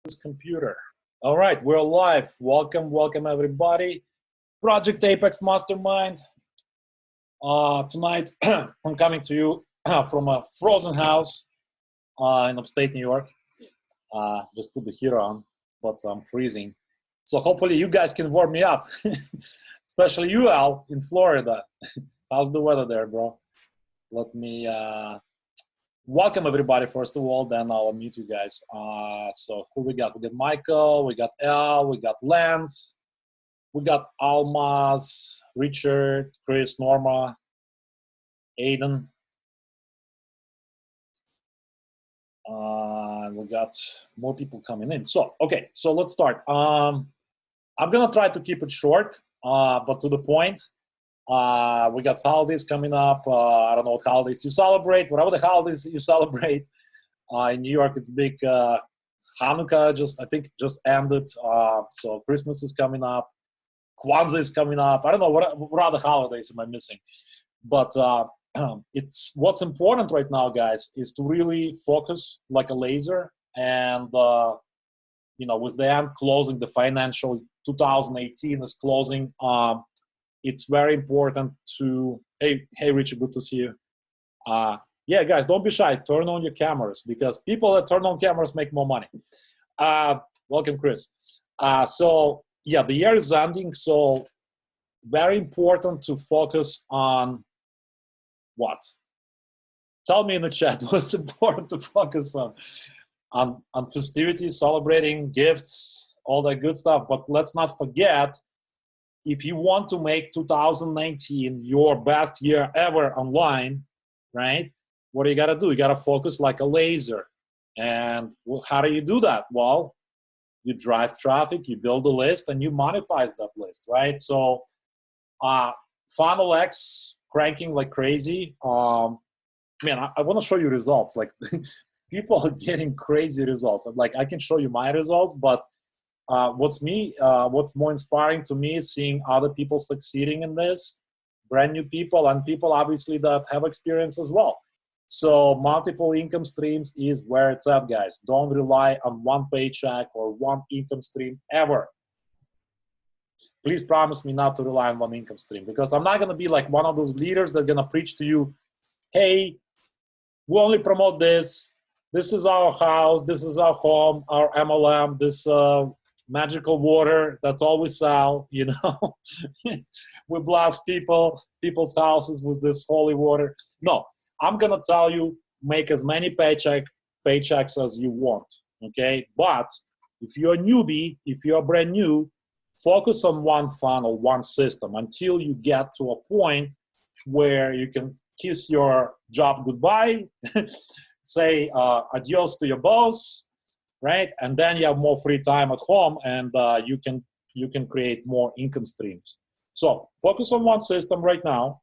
this computer. All right, we're live. Welcome everybody. Project Apex Mastermind. Tonight, I'm coming to you from a frozen house in upstate New York. Just put the heater on, but I'm freezing. So hopefully you guys can warm me up, especially you, Al, in Florida. How's the weather there, bro? Let me welcome everybody, first of all, then I'll mute you guys. So who we got? We got Michael, we got Al, we got Lance, we got Almaz, Richard, Chris, Norma, Aiden. We got more people coming in. So, okay, so let's start. I'm gonna try to keep it short, but to the point. We got holidays coming up. I don't know what holidays you celebrate. Whatever the holidays you celebrate. In New York, it's big. Hanukkah I think just ended. So Christmas is coming up. Kwanzaa is coming up. I don't know what other holidays am I missing. But it's what's important right now, guys, is to really focus like a laser. And with the end closing, the financial 2018 is closing. It's very important to, hey Richard, good to see you. Yeah, guys, don't be shy. Turn on your cameras because people that turn on cameras make more money. Welcome, Chris. So yeah, the year is ending. So very important to focus on what? Tell me in the chat what's important to focus on festivities, celebrating, gifts, all that good stuff. But let's not forget, if you want to make 2019 your best year ever online, right? What do you got to do? You got to focus like a laser. And how do you do that? Well, you drive traffic, you build a list, and you monetize that list, right? So Funnel X cranking like crazy. Man, I want to show you results. Like people are getting crazy results. Like I can show you my results, but what's more inspiring to me is seeing other people succeeding in this, brand new people, and people obviously that have experience as well. So multiple income streams is where it's at, guys. Don't rely on one paycheck or one income stream ever. Please promise me not to rely on one income stream, because I'm not going to be like one of those leaders that are going to preach to you, hey, we only promote this. This is our house. This is our home, our MLM, this magical water. That's all we sell, We blast people's houses with this holy water. No, I'm going to tell you, make as many paychecks as you want, okay? But if you're a newbie, if you're brand new, focus on one funnel, one system until you get to a point where you can kiss your job goodbye, say adios to your boss, right? And then you have more free time at home, and you can create more income streams. So focus on one system right now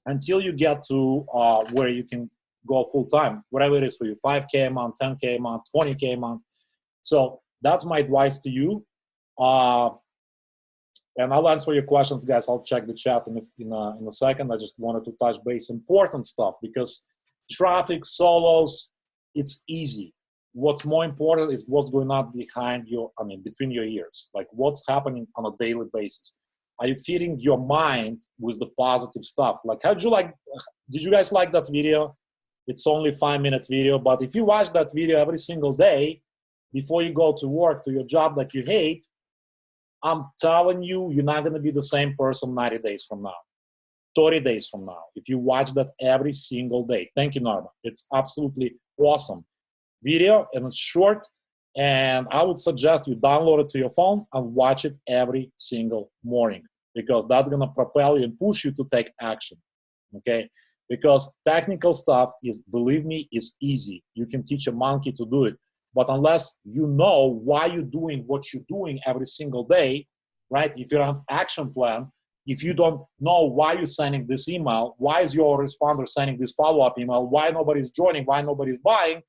until you get to where you can go full time, whatever it is for you, 5K a month, 10K a month, 20K a month. So that's my advice to you. And I'll answer your questions, guys. I'll check the chat in a second. I just wanted to touch base important stuff, because traffic, solos, it's easy. What's more important is what's going on between your ears. Like what's happening on a daily basis. Are you feeding your mind with the positive stuff? Like, did you guys like that video? It's only 5-minute video, but if you watch that video every single day before you go to work, to your job that you hate, I'm telling you, you're not going to be the same person 90 days from now, 30 days from now, if you watch that every single day. Thank you, Norma. It's absolutely awesome video, and it's short, and I would suggest you download it to your phone and watch it every single morning, because that's going to propel you and push you to take action, okay? Because technical stuff is, believe me, is easy. You can teach a monkey to do it. But unless you know why you're doing what you're doing every single day, right? If you don't have action plan, if you don't know why you're sending this email, why is your responder sending this follow-up email, why nobody's joining, why nobody's buying,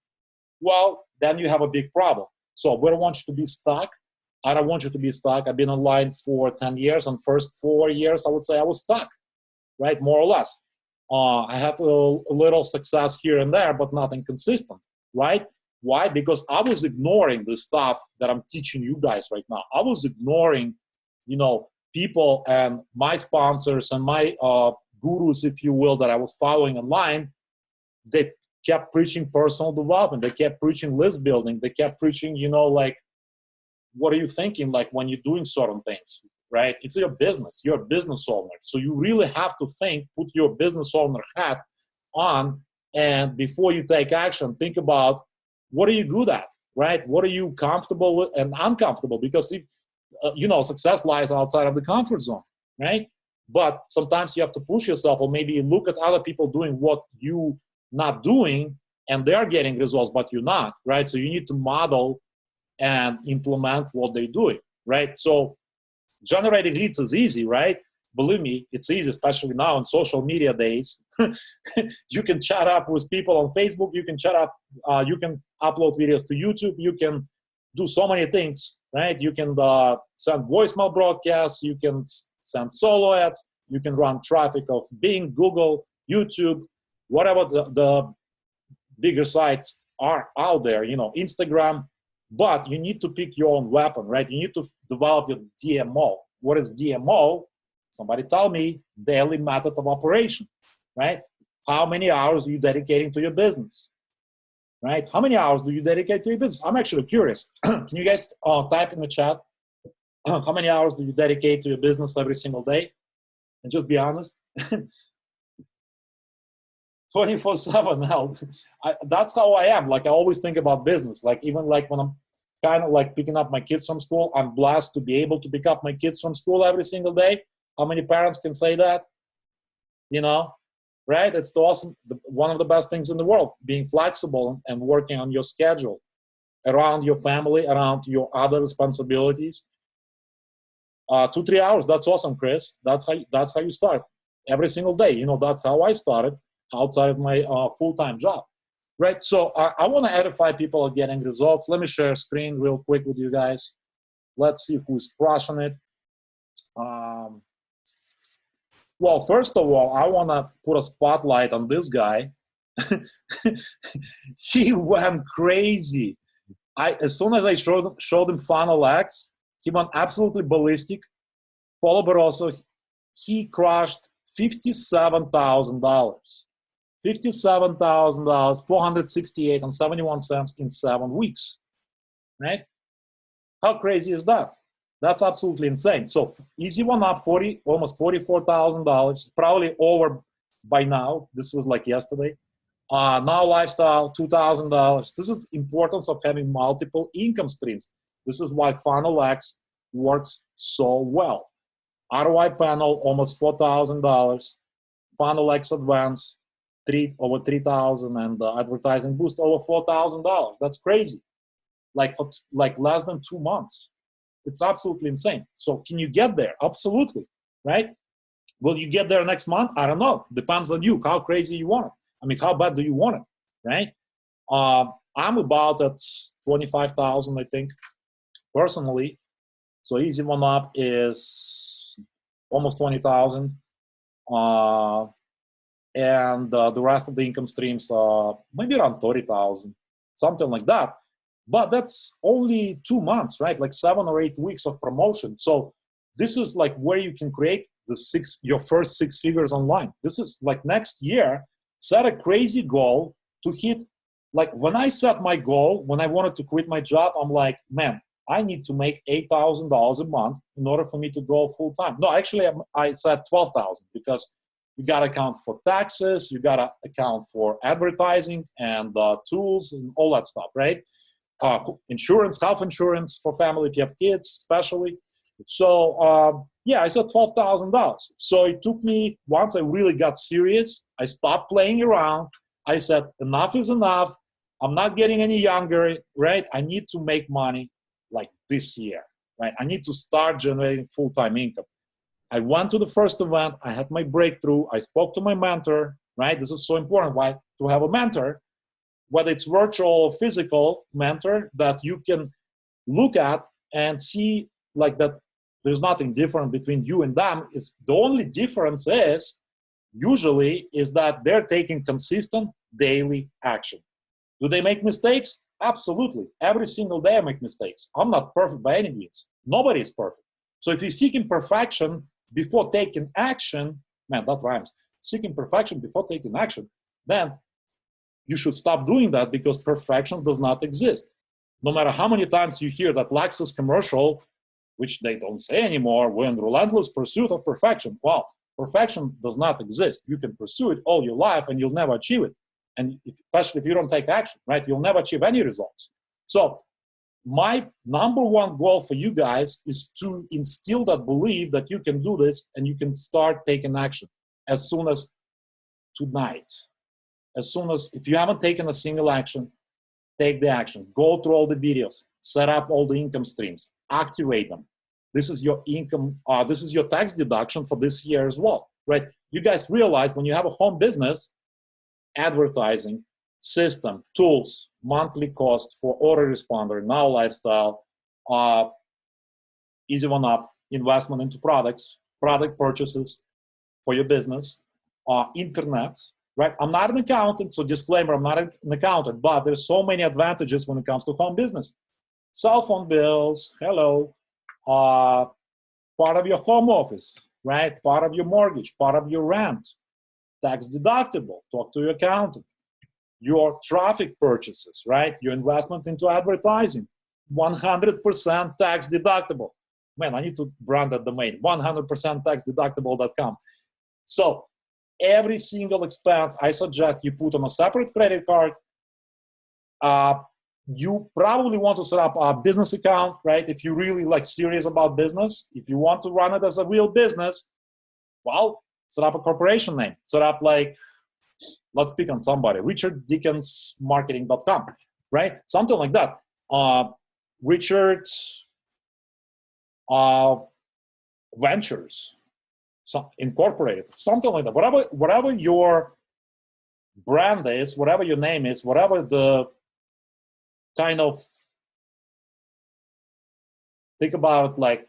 well, then you have a big problem. So we don't want you to be stuck. I don't want you to be stuck. I've been online for 10 years, and first 4 years, I would say I was stuck, right? More or less. I had a little success here and there, but nothing consistent, right? Why? Because I was ignoring the stuff that I'm teaching you guys right now. I was ignoring, people and my sponsors and my gurus, if you will, that I was following online. They kept preaching personal development. They kept preaching list building. They kept preaching, what are you thinking like when you're doing certain things, right? It's your business. You're a business owner. So you really have to put your business owner hat on, and before you take action, think about what are you good at, right? What are you comfortable with and uncomfortable? Because if, success lies outside of the comfort zone, right? But sometimes you have to push yourself, or maybe look at other people doing what you not doing, and they're getting results, but you're not, right? So you need to model and implement what they're doing, right? So generating leads is easy, right? Believe me, it's easy, especially now in social media days. You can chat up with people on Facebook. You can chat up. You can upload videos to YouTube. You can do so many things, right? You can send voicemail broadcasts. You can send solo ads. You can run traffic of Bing, Google, YouTube, whatever the bigger sites are out there, Instagram. But you need to pick your own weapon, right? You need to develop your DMO. What is DMO? Somebody tell me. Daily method of operation, right? How many hours are you dedicating to your business, right? How many hours do you dedicate to your business? I'm actually curious. Can you guys type in the chat? How many hours do you dedicate to your business every single day? And just be honest. 24/7 now. That's how I am. Like, I always think about business. Like, even like when I'm kind of like picking up my kids from school, I'm blessed to be able to pick up my kids from school every single day. How many parents can say that? Right? It's awesome. One of the best things in the world, being flexible and working on your schedule around your family, around your other responsibilities. 2-3 hours. That's awesome, Chris. That's how you start every single day. That's how I started outside of my full-time job, right? So I want to edify people are getting results. Let me share a screen real quick with you guys. Let's see who's crushing it. Well, first of all, I want to put a spotlight on this guy. He went crazy. As soon as I showed him Funnel X, he went absolutely ballistic. Paulo Barroso, he crushed $57,000. $57,000, 468 and 71 cents in 7 weeks, right? How crazy is that? That's absolutely insane. So easy one up, almost $44,000, probably over by now. This was like yesterday. Now lifestyle, $2,000. This is importance of having multiple income streams. This is why Funnel X works so well. ROI panel, almost $4,000. Funnel X Advanced, over $3,000, and advertising boost over $4,000. That's crazy. For less than 2 months. It's absolutely insane. So can you get there? Absolutely, right? Will you get there next month? I don't know. Depends on you. How crazy you want it. I mean, how bad do you want it, right? I'm about at 25,000, I think, personally. So easy one up is almost 20,000. And the rest of the income streams, maybe around 30,000, something like that. But that's only 2 months, right? Like 7 or 8 weeks of promotion. So this is like where you can create your first 6 figures online. This is like next year, set a crazy goal to hit. Like when I set my goal, when I wanted to quit my job, I'm like, man, I need to make $8,000 a month in order for me to go full time. No, actually I said 12,000 because you got to account for taxes, you got to account for advertising and tools and all that stuff, right? Insurance, health insurance for family if you have kids, especially. So yeah, I said $12,000. So it took me, once I really got serious, I stopped playing around. I said, enough is enough. I'm not getting any younger, right? I need to make money like this year, right? I need to start generating full-time income. I went to the first event. I had my breakthrough. I spoke to my mentor, right? This is so important. Why? To have a mentor, whether it's virtual or physical mentor that you can look at and see like that there's nothing different between you and them. It's the only difference is usually is that they're taking consistent daily action. Do they make mistakes? Absolutely. Every single day I make mistakes. I'm not perfect by any means. Nobody is perfect. So if you're seeking perfection before taking action, man, that rhymes. Seeking perfection before taking action, then you should stop doing that, because perfection does not exist. No matter how many times you hear that Lexus commercial, which they don't say anymore, we're in relentless pursuit of perfection. Well, perfection does not exist. You can pursue it all your life and you'll never achieve it. And especially if you don't take action, right? You'll never achieve any results. So my number one goal for you guys is to instill that belief that you can do this and you can start taking action as soon as tonight. As soon as, if you haven't taken a single action, take the action. Go through all the videos, set up all the income streams, activate them. This is your income, this is your tax deduction for this year as well, right? You guys realize when you have a home business, advertising, system, tools, monthly cost for autoresponder, Now Lifestyle, Easy One Up, investment into products, product purchases for your business, internet, right? I'm not an accountant, so disclaimer, I'm not an accountant, but there's so many advantages when it comes to home business. Cell phone bills, hello, part of your home office, right? Part of your mortgage, part of your rent, tax deductible, talk to your accountant. Your traffic purchases, right? Your investment into advertising, 100% tax deductible. Man, I need to brand that domain, 100%taxdeductible.com. So every single expense, I suggest you put on a separate credit card. You probably want to set up a business account, right? If you're really like serious about business, if you want to run it as a real business, well, set up a corporation name. Set up like, let's pick on somebody, richarddickensmarketing.com, right? Something like that. Richard Ventures, Incorporated, something like that. Whatever your brand is, whatever your name is, whatever the kind of, think about it like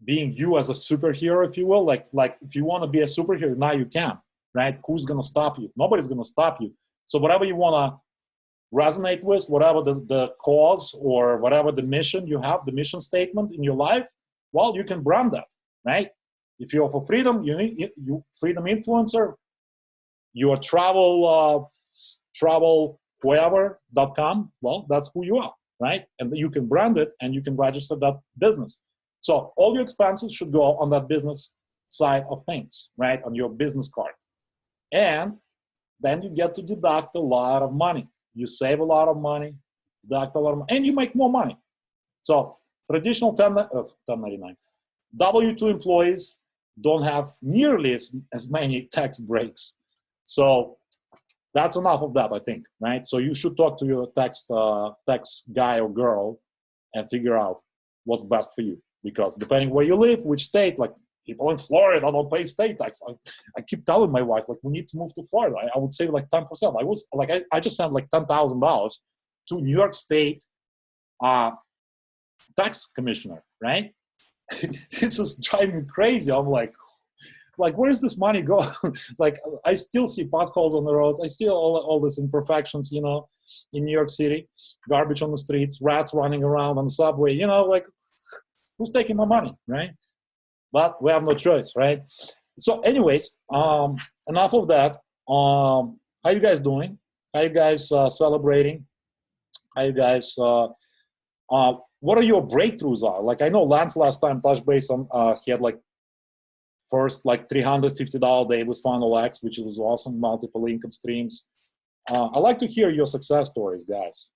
being you as a superhero, if you will. Like if you want to be a superhero, now you can, right? Who's going to stop you? Nobody's going to stop you. So whatever you want to resonate with, whatever the cause or whatever the mission you have, the mission statement in your life, well, you can brand that, right? If you're for freedom, you freedom influencer, you're travelwhoever.com, well, that's who you are, right? And you can brand it and you can register that business. So all your expenses should go on that business side of things, right? On your business card. And then you get to deduct a lot of money. You save a lot of money, deduct a lot of money, and you make more money. So traditional 1099, W-2 employees don't have nearly as many tax breaks. So that's enough of that, I think, right? So you should talk to your tax guy or girl and figure out what's best for you. Because depending where you live, which state, like people in Florida don't pay state tax. I keep telling my wife, like, we need to move to Florida. I would save like 10%. I just sent like $10,000 to New York State tax commissioner, right? It's just driving me crazy. I'm like, where's this money go? Like, I still see potholes on the roads. I still all these imperfections, in New York City, garbage on the streets, rats running around on the subway, like, who's taking my money, right? But we have no choice, right? So anyways, enough of that. How you guys doing? How you guys celebrating? How you guys, what are your breakthroughs are? Like, I know Lance last time touched base on, he had like first like $350 day with Funnel X, which was awesome, multiple income streams. I like to hear your success stories, guys.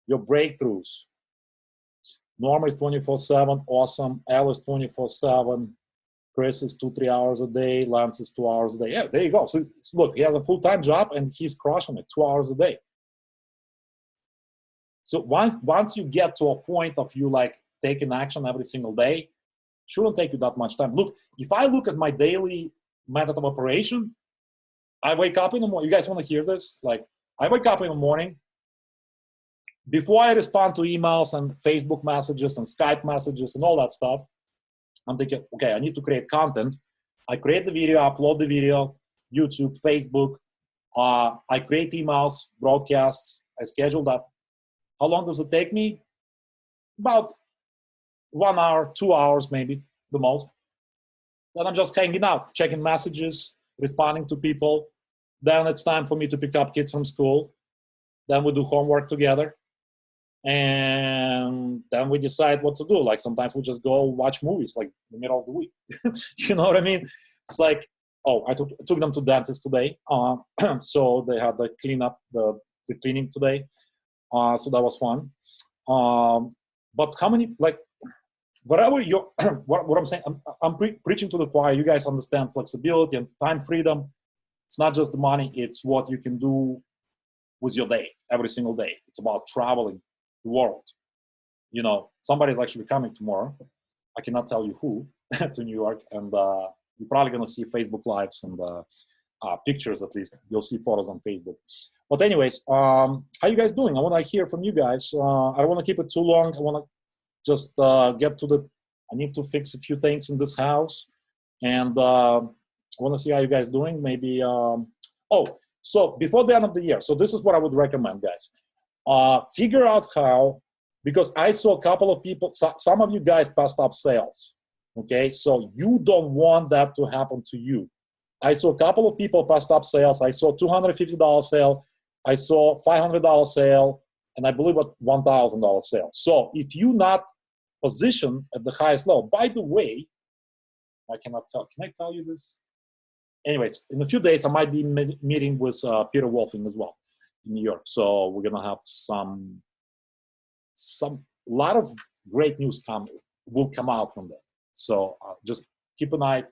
Your breakthroughs. Norma is 24/7, awesome. Al is 24/7. Chris is 2-3 hours a day. Lance is 2 hours a day. Yeah, there you go. So look, he has a full-time job and he's crushing it, 2 hours a day. So once you get to a point of you like taking action every single day, shouldn't take you that much time. Look, if I look at my daily method of operation, I wake up in the morning. You guys want to hear this? Like, I wake up in the morning. Before I respond to emails and Facebook messages and Skype messages and all that stuff, I'm thinking, okay, I need to create content. I create the video, upload the video, YouTube, Facebook. I create emails, broadcasts, I schedule that. How long does it take me? About 1 hour, 2 hours, maybe the most. Then I'm just hanging out, checking messages, responding to people. Then it's time for me to pick up kids from school. Then we do homework together. And then we decide what to do. Like sometimes we just go watch movies, like in the middle of the week. You know what I mean? It's like, oh, I took them to dentist today. So they had the cleanup, the cleaning today. So that was fun. But how many, like, whatever you, what I'm saying, I'm preaching to the choir. You guys understand flexibility and time freedom. It's not just the money. It's what you can do with your day, every single day. It's about traveling the world. You know, somebody's actually coming tomorrow. I cannot tell you who to New York, and you're probably gonna see Facebook Lives and pictures. At least you'll see photos on Facebook. But anyways, how you guys doing? I want to hear from you guys. I don't want to keep it too long. I want to just get to the. I need to fix a few things in this house, and I want to see how you guys doing. Maybe. So before the end of the year. So this is what I would recommend, guys. Figure out how, because I saw a couple of people, some of you guys passed up sales, okay? So you don't want that to happen to you. I saw a couple of people passed up sales. I saw $250 sale. I saw $500 sale, and I believe a $1,000 sale. So if you're not positioned at the highest level, by the way, I cannot tell, can I tell you this? Anyways, in a few days, I might be meeting with Peter Wolfing as well in New York. So we're gonna have lot of great news will come out from that. So just keep an eye,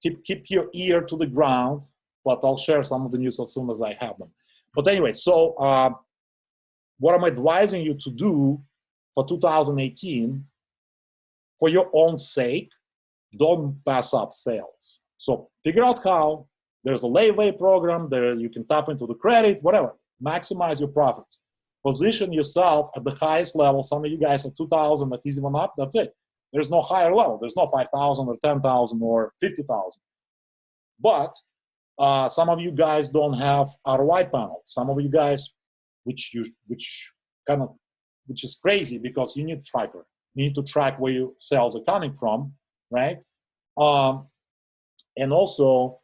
keep your ear to the ground, but I'll share some of the news as soon as I have them. But anyway, so what I'm advising you to do for 2018, for your own sake, don't pass up sales. So figure out how. There's a layaway program there. You can tap into the credit, whatever. Maximize your profits. Position yourself at the highest level. Some of you guys at 2,000 at Easy One Up. That's it. There's no higher level. There's no 5,000 or 10,000 or 50,000. But some of you guys don't have ROI panel. Some of you guys, which is crazy because you need tracker. You need to track where your sales are coming from, right? And also,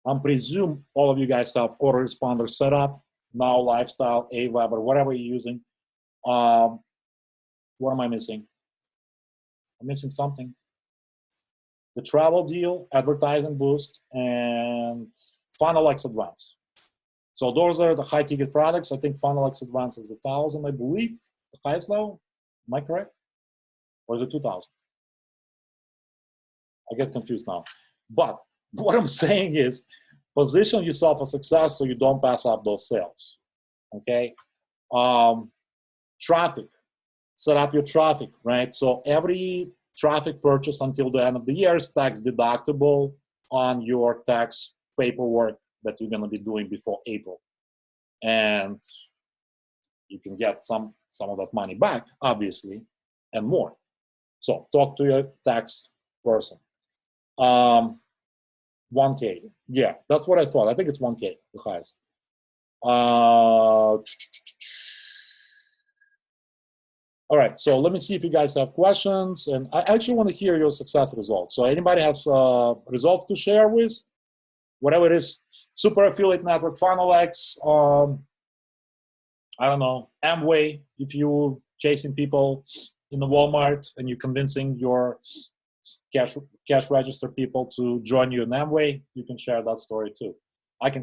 I presume all of you guys have autoresponder set up, Now Lifestyle, Aweber, or whatever you're using. What am I missing? I'm missing something. The travel deal, advertising boost, and FunnelX Advance. So those are the high ticket products. I think FunnelX Advance is 1,000, I believe, the highest level. Am I correct? Or is it 2,000? I get confused now. But what I'm saying is, position yourself for success so you don't pass up those sales, okay? Traffic, set up your traffic, right? So every traffic purchase until the end of the year is tax deductible on your tax paperwork that you're gonna be doing before April. And you can get some of that money back, obviously, and more. So talk to your tax person. 1K. Yeah, that's what I thought. I think it's 1K, the highest. All right, so let me see if you guys have questions. And I actually want to hear your success results. So anybody has results to share with? Whatever it is, Super Affiliate Network, FunnelX, I don't know, Amway, if you're chasing people in the Walmart and you're convincing your cash register people to join you in Amway, you can share that story too. I can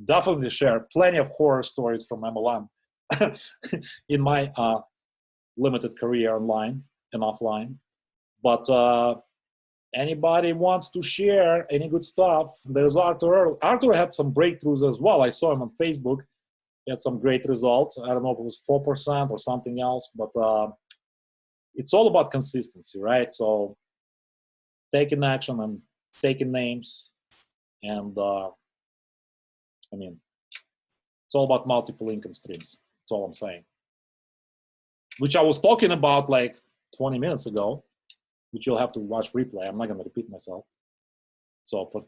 definitely share plenty of horror stories from MLM in my limited career online and offline. But anybody wants to share any good stuff, there's Arthur. Arthur had some breakthroughs as well. I saw him on Facebook. He had some great results. I don't know if it was 4% or something else, but it's all about consistency, right? So taking action and taking names, and I mean, it's all about multiple income streams. That's all I'm saying. Which I was talking about like 20 minutes ago, which you'll have to watch replay. I'm not going to repeat myself. So for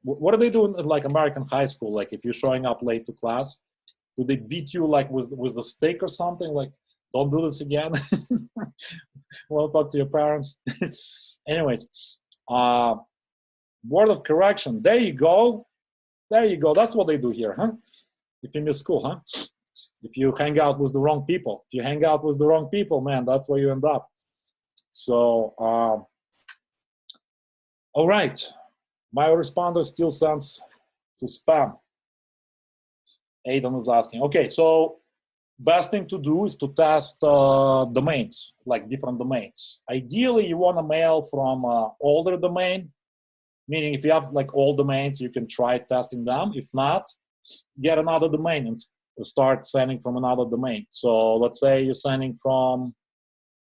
what are they doing in like American high school? Like if you're showing up late to class, Do they beat you like with the stick or something? Like, don't do this again. Well, talk to your parents. Anyways, word of correction. There you go. There you go. That's what they do here, huh? If you miss school, huh? If you hang out with the wrong people. If you hang out with the wrong people, man, that's where you end up. So, all right. My responder still sends to spam. Aidan was asking. Okay, so best thing to do is to test domains, like different domains. Ideally, you want to mail from older domain, meaning if you have like old domains, you can try testing them. If not, get another domain and start sending from another domain. So let's say you're sending from,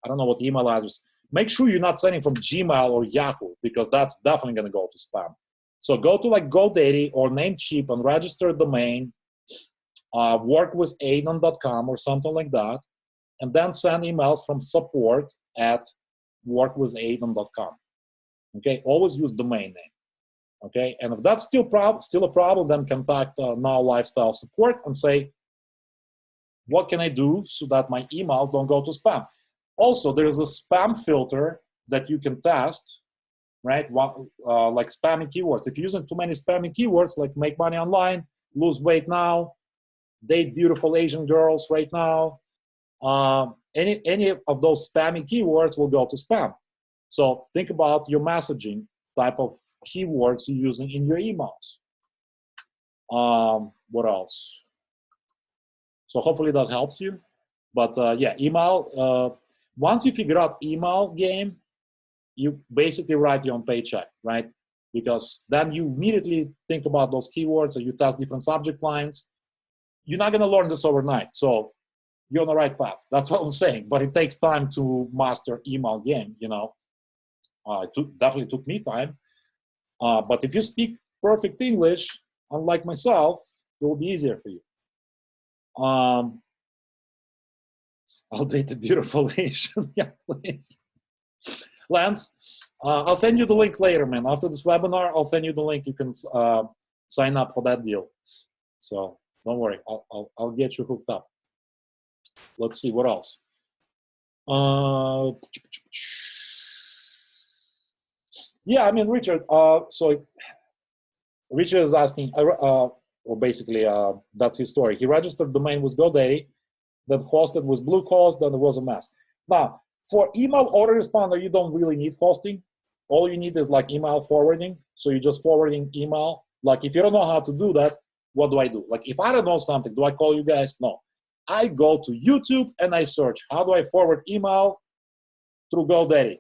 I don't know what email address. Make sure you're not sending from Gmail or Yahoo, because that's definitely going to go to spam. So go to like GoDaddy or Namecheap and register a domain, workwithaidan.com or something like that, and then send emails from support@workwithaidan.com. Okay, always use domain name. Okay, and if that's still a problem, then contact Now Lifestyle support and say, what can I do so that my emails don't go to spam? Also, there's a spam filter that you can test, right? Like spammy keywords. If you're using too many spammy keywords, like make money online, lose weight now, date beautiful Asian girls right now, any of those spammy keywords will go to spam. So think about your messaging type of keywords you're using in your emails. What else? So hopefully that helps you. But yeah, email, once you figure out email game, you basically write your own paycheck, right? Because then you immediately think about those keywords and you test different subject lines. You're not going to learn this overnight. So you're on the right path. That's what I'm saying. But it takes time to master email game, you know. Definitely took me time. But if you speak perfect English, unlike myself, it will be easier for you. I'll date a beautiful Asian. Yeah, please. Lance, I'll send you the link later, man. After this webinar, I'll send you the link. You can sign up for that deal. So don't worry. I'll get you hooked up. Let's see, what else? Yeah, I mean, Richard, so Richard is asking, or basically, that's his story. He registered domain with GoDaddy, then hosted with Bluehost, then it was a mess. Now, for email autoresponder, you don't really need hosting. All you need is like email forwarding. So you're just forwarding email. Like if you don't know how to do that, what do I do? Like if I don't know something, do I call you guys? No. I go to YouTube and I search, how do I forward email through GoDaddy?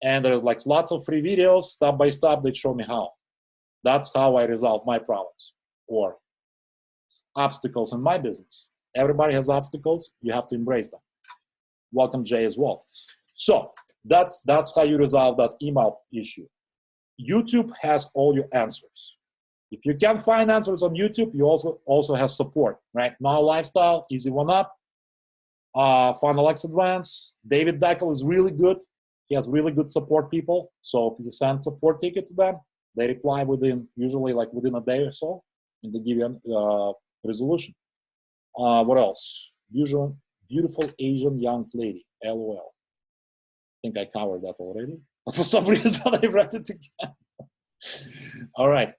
And there's like lots of free videos, step by step, that show me how. That's how I resolve my problems or obstacles in my business. Everybody has obstacles. You have to embrace them. Welcome, Jay, as well. So that's how you resolve that email issue. YouTube has all your answers. If you can't find answers on YouTube, you also have support, right? Now Lifestyle, Easy One Up, Funnel X Advanced. David Deckel is really good. He has really good support people. So if you send support ticket to them, they reply usually within a day or so, and they give you a resolution. What else? Beautiful Asian young lady, LOL. I think I covered that already. But for some reason, I read it again. All right.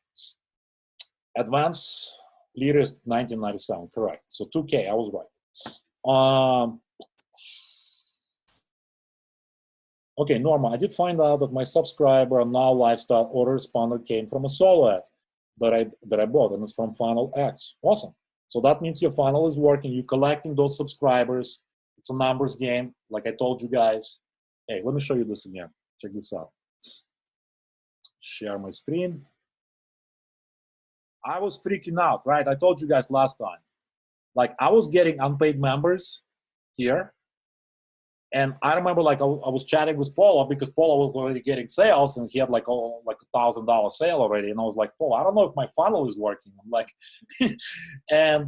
Advanced leader is 1997, correct. So 2K, I was right. Okay, Norma, I did find out that my subscriber on Now Lifestyle autoresponder came from a solo ad that I bought, and it's from Funnel X. Awesome. So that means your funnel is working. You're collecting those subscribers. It's a numbers game, like I told you guys. Hey, let me show you this again. Check this out. Share my screen. I was freaking out, right? I told you guys last time. Like, I was getting unpaid members here. And I remember, like, I was chatting with Paula because Paula was already getting sales, and he had like $1,000 sale already. And I was like, Paula, I don't know if my funnel is working. I'm like, and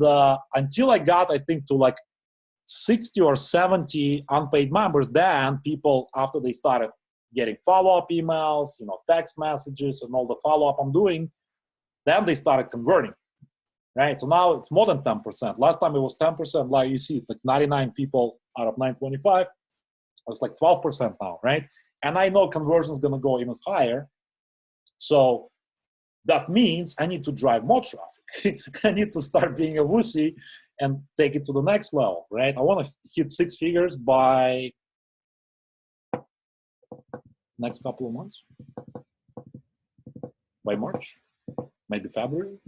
until I got, I think, to like 60 or 70 unpaid members, then people, after they started getting follow-up emails, text messages, and all the follow-up I'm doing, then they started converting. right? So now it's more than 10%. Last time it was 10%. Like you see, like 99 people out of 925. It's like 12% now, right? And I know conversion is going to go even higher. So that means I need to drive more traffic. I need to start being a wussy and take it to the next level, right? I want to hit 6 figures by next couple of months, by March, maybe February,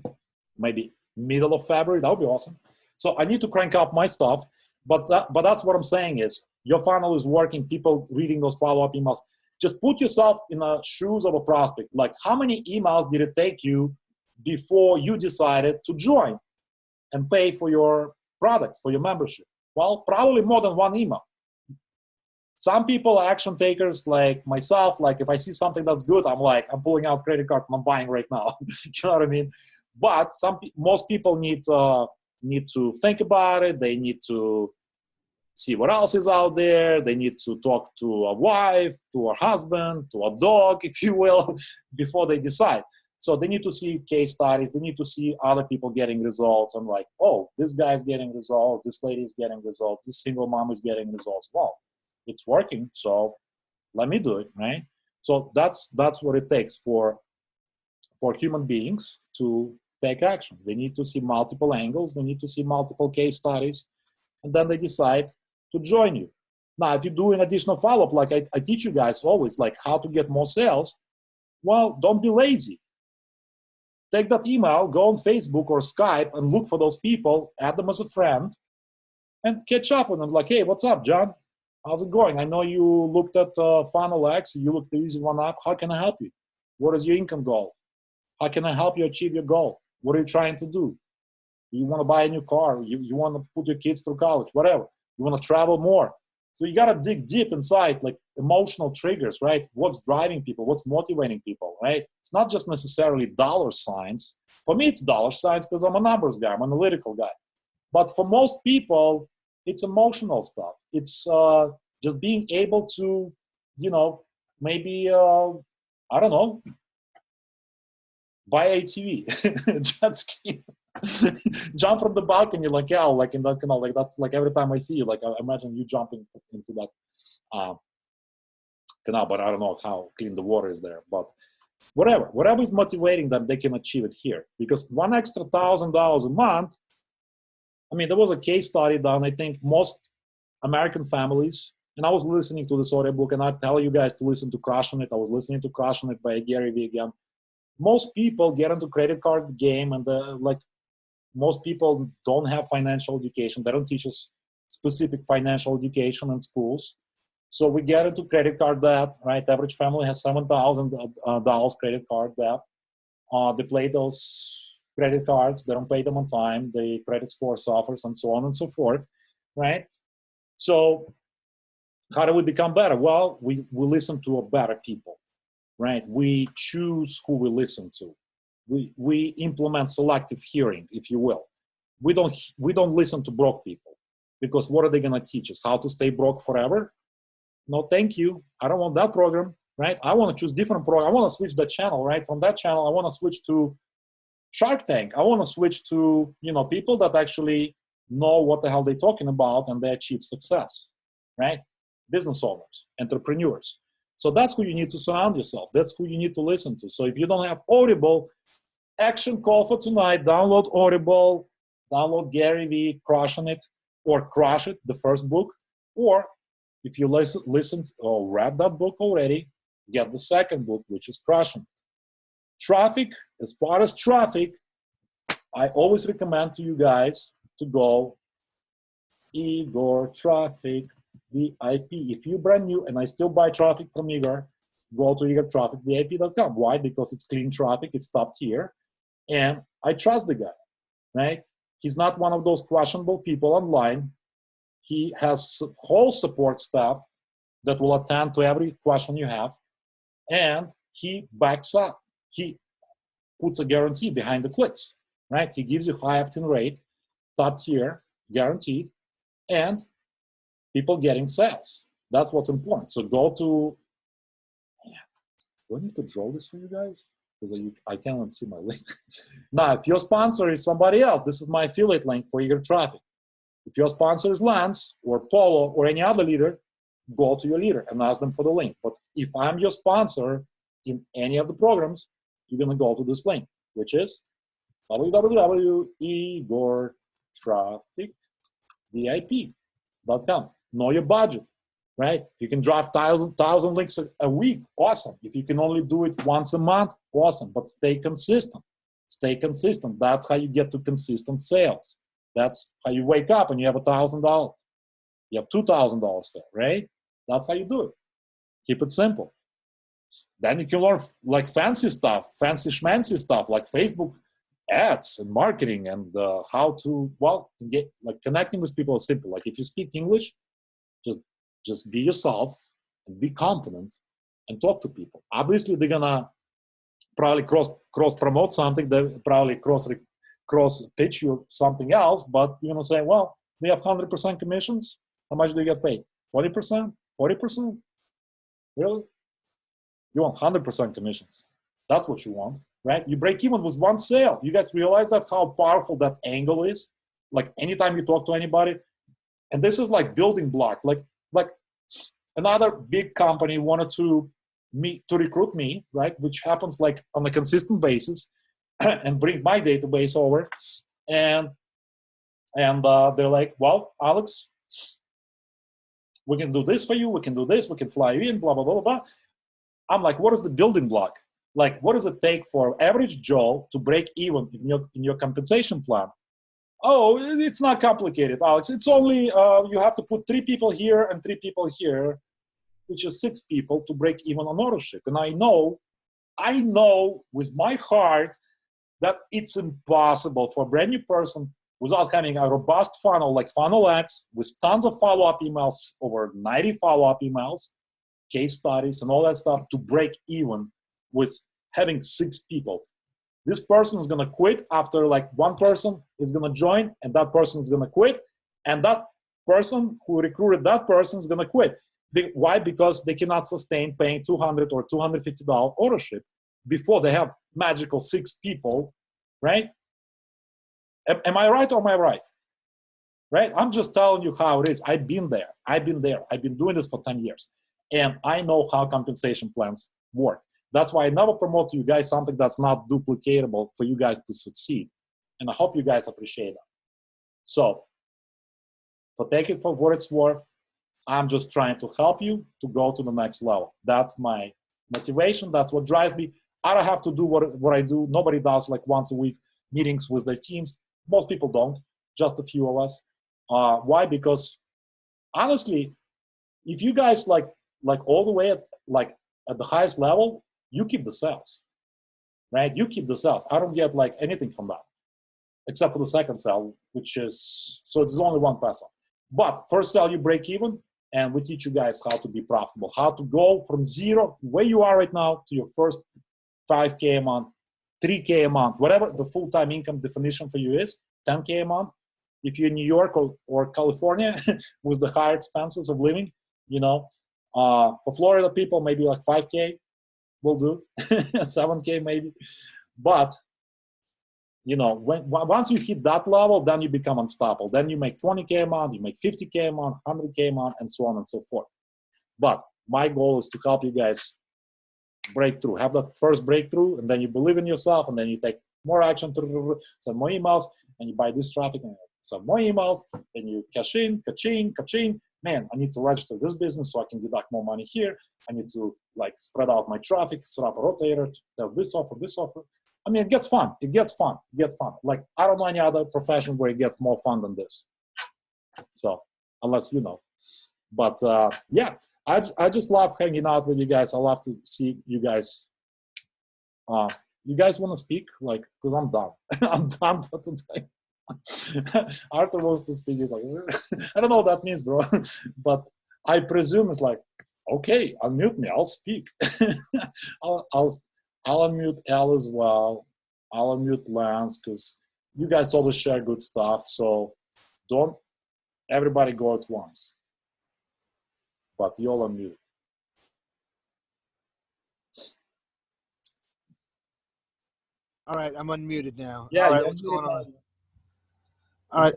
maybe middle of February. That would be awesome. So I need to crank up my stuff, but that's what I'm saying is your funnel is working. People reading those follow-up emails. Just put yourself in the shoes of a prospect. Like, how many emails did it take you before you decided to join and pay for your products, for your membership? Well, probably more than one email. Some people are action takers like myself. Like, if I see something that's good, I'm pulling out credit card and I'm buying right now. You know what I mean? But most people need to think about it. They need to see what else is out there. They need to talk to a wife, to a husband, to a dog, if you will, before they decide. So they need to see case studies. They need to see other people getting results. And like, oh, this guy's getting results. This lady is getting results. This single mom is getting results. Well, it's working, so let me do it, right? So that's what it takes for human beings to take action. They need to see multiple angles. They need to see multiple case studies, and then they decide to join you. Now, if you do an additional follow-up, like I teach you guys always, like how to get more sales, well, don't be lazy. Take that email, go on Facebook or Skype and look for those people, add them as a friend, and catch up with them. Like, hey, what's up, John? How's it going? I know you looked at Funnel X, you looked the easy one up. How can I help you? What is your income goal? How can I help you achieve your goal? What are you trying to do? You want to buy a new car? You want to put your kids through college? Whatever. You want to travel more? So you got to dig deep inside, like emotional triggers, right? What's driving people? What's motivating people, right? It's not just necessarily dollar signs. For me, it's dollar signs because I'm a numbers guy. I'm an analytical guy. But for most people, it's emotional stuff. It's just being able to, maybe, I don't know, buy ATV, jet ski, jump from the balcony, like, yeah, like in that canal, like that's like every time I see you, like I imagine you jumping into that canal, but I don't know how clean the water is there. But whatever is motivating them, they can achieve it here. Because one extra $1,000 a month, I mean, there was a case study done, I think most American families, and I was listening to this audiobook, and I tell you guys to listen to Crushing It. I was listening to Crushing It by Gary Vee again. Most people get into credit card game, and most people don't have financial education. They don't teach us specific financial education in schools. So we get into credit card debt, right? Average family has $7,000 credit card debt. They play those credit cards, they don't pay them on time, the credit score suffers, and so on and so forth, right? So how do we become better? Well, we listen to a better people, right? We choose who we listen to. We implement selective hearing, if you will. We don't listen to broke people, because what are they going to teach us? How to stay broke forever? No, thank you. I don't want that program, right? I want to choose different program. I want to switch the channel, right? From that channel, I want to switch to Shark Tank. I want to switch to, people that actually know what the hell they're talking about and they achieve success, right? Business owners, entrepreneurs. So that's who you need to surround yourself. That's who you need to listen to. So if you don't have Audible, action call for tonight, download Audible, download Gary Vee, Crushing It, or Crush It, the first book. Or if you listen or read that book already, get the second book, which is Crushing It. Traffic, as far as traffic, I always recommend to you guys to go Igor Traffic VIP. If you're brand new, and I still buy traffic from Igor, go to igortrafficvip.com. Why? Because it's clean traffic, it's top tier, and I trust the guy, right? He's not one of those questionable people online. He has whole support staff that will attend to every question you have, and he backs up. He puts a guarantee behind the clicks, right? He gives you high opt-in rate, top tier, guaranteed, and people getting sales. That's what's important. So go to, do I need to draw this for you guys? because I cannot see my link. Now, if your sponsor is somebody else, this is my affiliate link for Igor Traffic. If your sponsor is Lance or Polo or any other leader, go to your leader and ask them for the link. But if I'm your sponsor in any of the programs, you're going to go to this link, which is www.igortrafficvip.com. Know your budget, right? You can drive 1,000 links a week, awesome. If you can only do it once a month, awesome. But stay consistent. Stay consistent. That's how you get to consistent sales. That's how you wake up and you have $1,000. You have $2,000 there, right? That's how you do it. Keep it simple. Then you can learn like fancy stuff, fancy schmancy stuff like Facebook ads and marketing and how to, well, get like connecting with people is simple. Like if you speak English, just be yourself and be confident and talk to people. Obviously, they're gonna probably cross promote something. They probably cross pitch you something else. But you're gonna say, well, we have 100% commissions. How much do you get paid? 20%? 40%? Really? You want 100% commissions. That's what you want, right? You break even with one sale. You guys realize that how powerful that angle is? Like anytime you talk to anybody, and this is like building block. Like another big company wanted to recruit me, right? Which happens like on a consistent basis, and bring my database over, and they're like, well, Alex, we can do this for you. We can do this. We can fly you in. Blah blah blah blah. I'm like, what is the building block? Like, what does it take for average Joe to break even in your compensation plan? Oh, it's not complicated, Alex. It's only, you have to put 3 people here and 3 people here, which is 6 people to break even on ownership. And I know with my heart that it's impossible for a brand new person without having a robust funnel like Funnel X with tons of follow-up emails, over 90 follow-up emails, case studies and all that stuff to break even with having 6 people. This person is going to quit after like one person is going to join, and that person is going to quit, and that person who recruited that person is going to quit. Why? Because they cannot sustain paying $200 or $250 ownership before they have magical 6 people, right? Am I right or am I right? Right? I'm just telling you how it is. I've been there. I've been doing this for 10 years. And I know how compensation plans work. That's why I never promote to you guys something that's not duplicatable for you guys to succeed. And I hope you guys appreciate that. So take it for what it's worth. I'm just trying to help you to go to the next level. That's my motivation. That's what drives me. I don't have to do what I do. Nobody does like once a week meetings with their teams. Most people don't, just a few of us. Why? Because honestly, if you guys like all the way at the highest level, you keep the sales, right? You keep the sales. I don't get like anything from that, except for the second sale, which is, so there's only one person. But first sale, you break even, and we teach you guys how to be profitable, how to go from zero, where you are right now, to your first 5K a month, 3K a month, whatever the full-time income definition for you is, 10K a month. If you're in New York or California with the higher expenses of living, you know, for Florida people, maybe like 5K will do, 7K maybe. But, you know, once you hit that level, then you become unstoppable. Then you make 20K a month, you make 50K a month, 100K a month, and so on and so forth. But my goal is to help you guys break through, have that first breakthrough, and then you believe in yourself, and then you take more action, send more emails, and you buy this traffic, and send more emails, then you cash in, ka-ching. Man, I need to register this business so I can deduct more money here. I need to like spread out my traffic, set up a rotator, tell this offer. I mean, it gets fun. Like, I don't know any other profession where it gets more fun than this. So, unless you know. But yeah, I just love hanging out with you guys. I love to see you guys. You guys want to speak? Like, because I'm done. I'm done for today. Arthur wants to speak. He's like, I don't know what that means, bro. But I presume it's like, okay, unmute me. I'll speak. I'll unmute Al as well. I'll unmute Lance because you guys always share good stuff. So don't everybody go at once. But you all unmute. All right, I'm unmuted now. Yeah, All right, you're what's going on? muted. All right,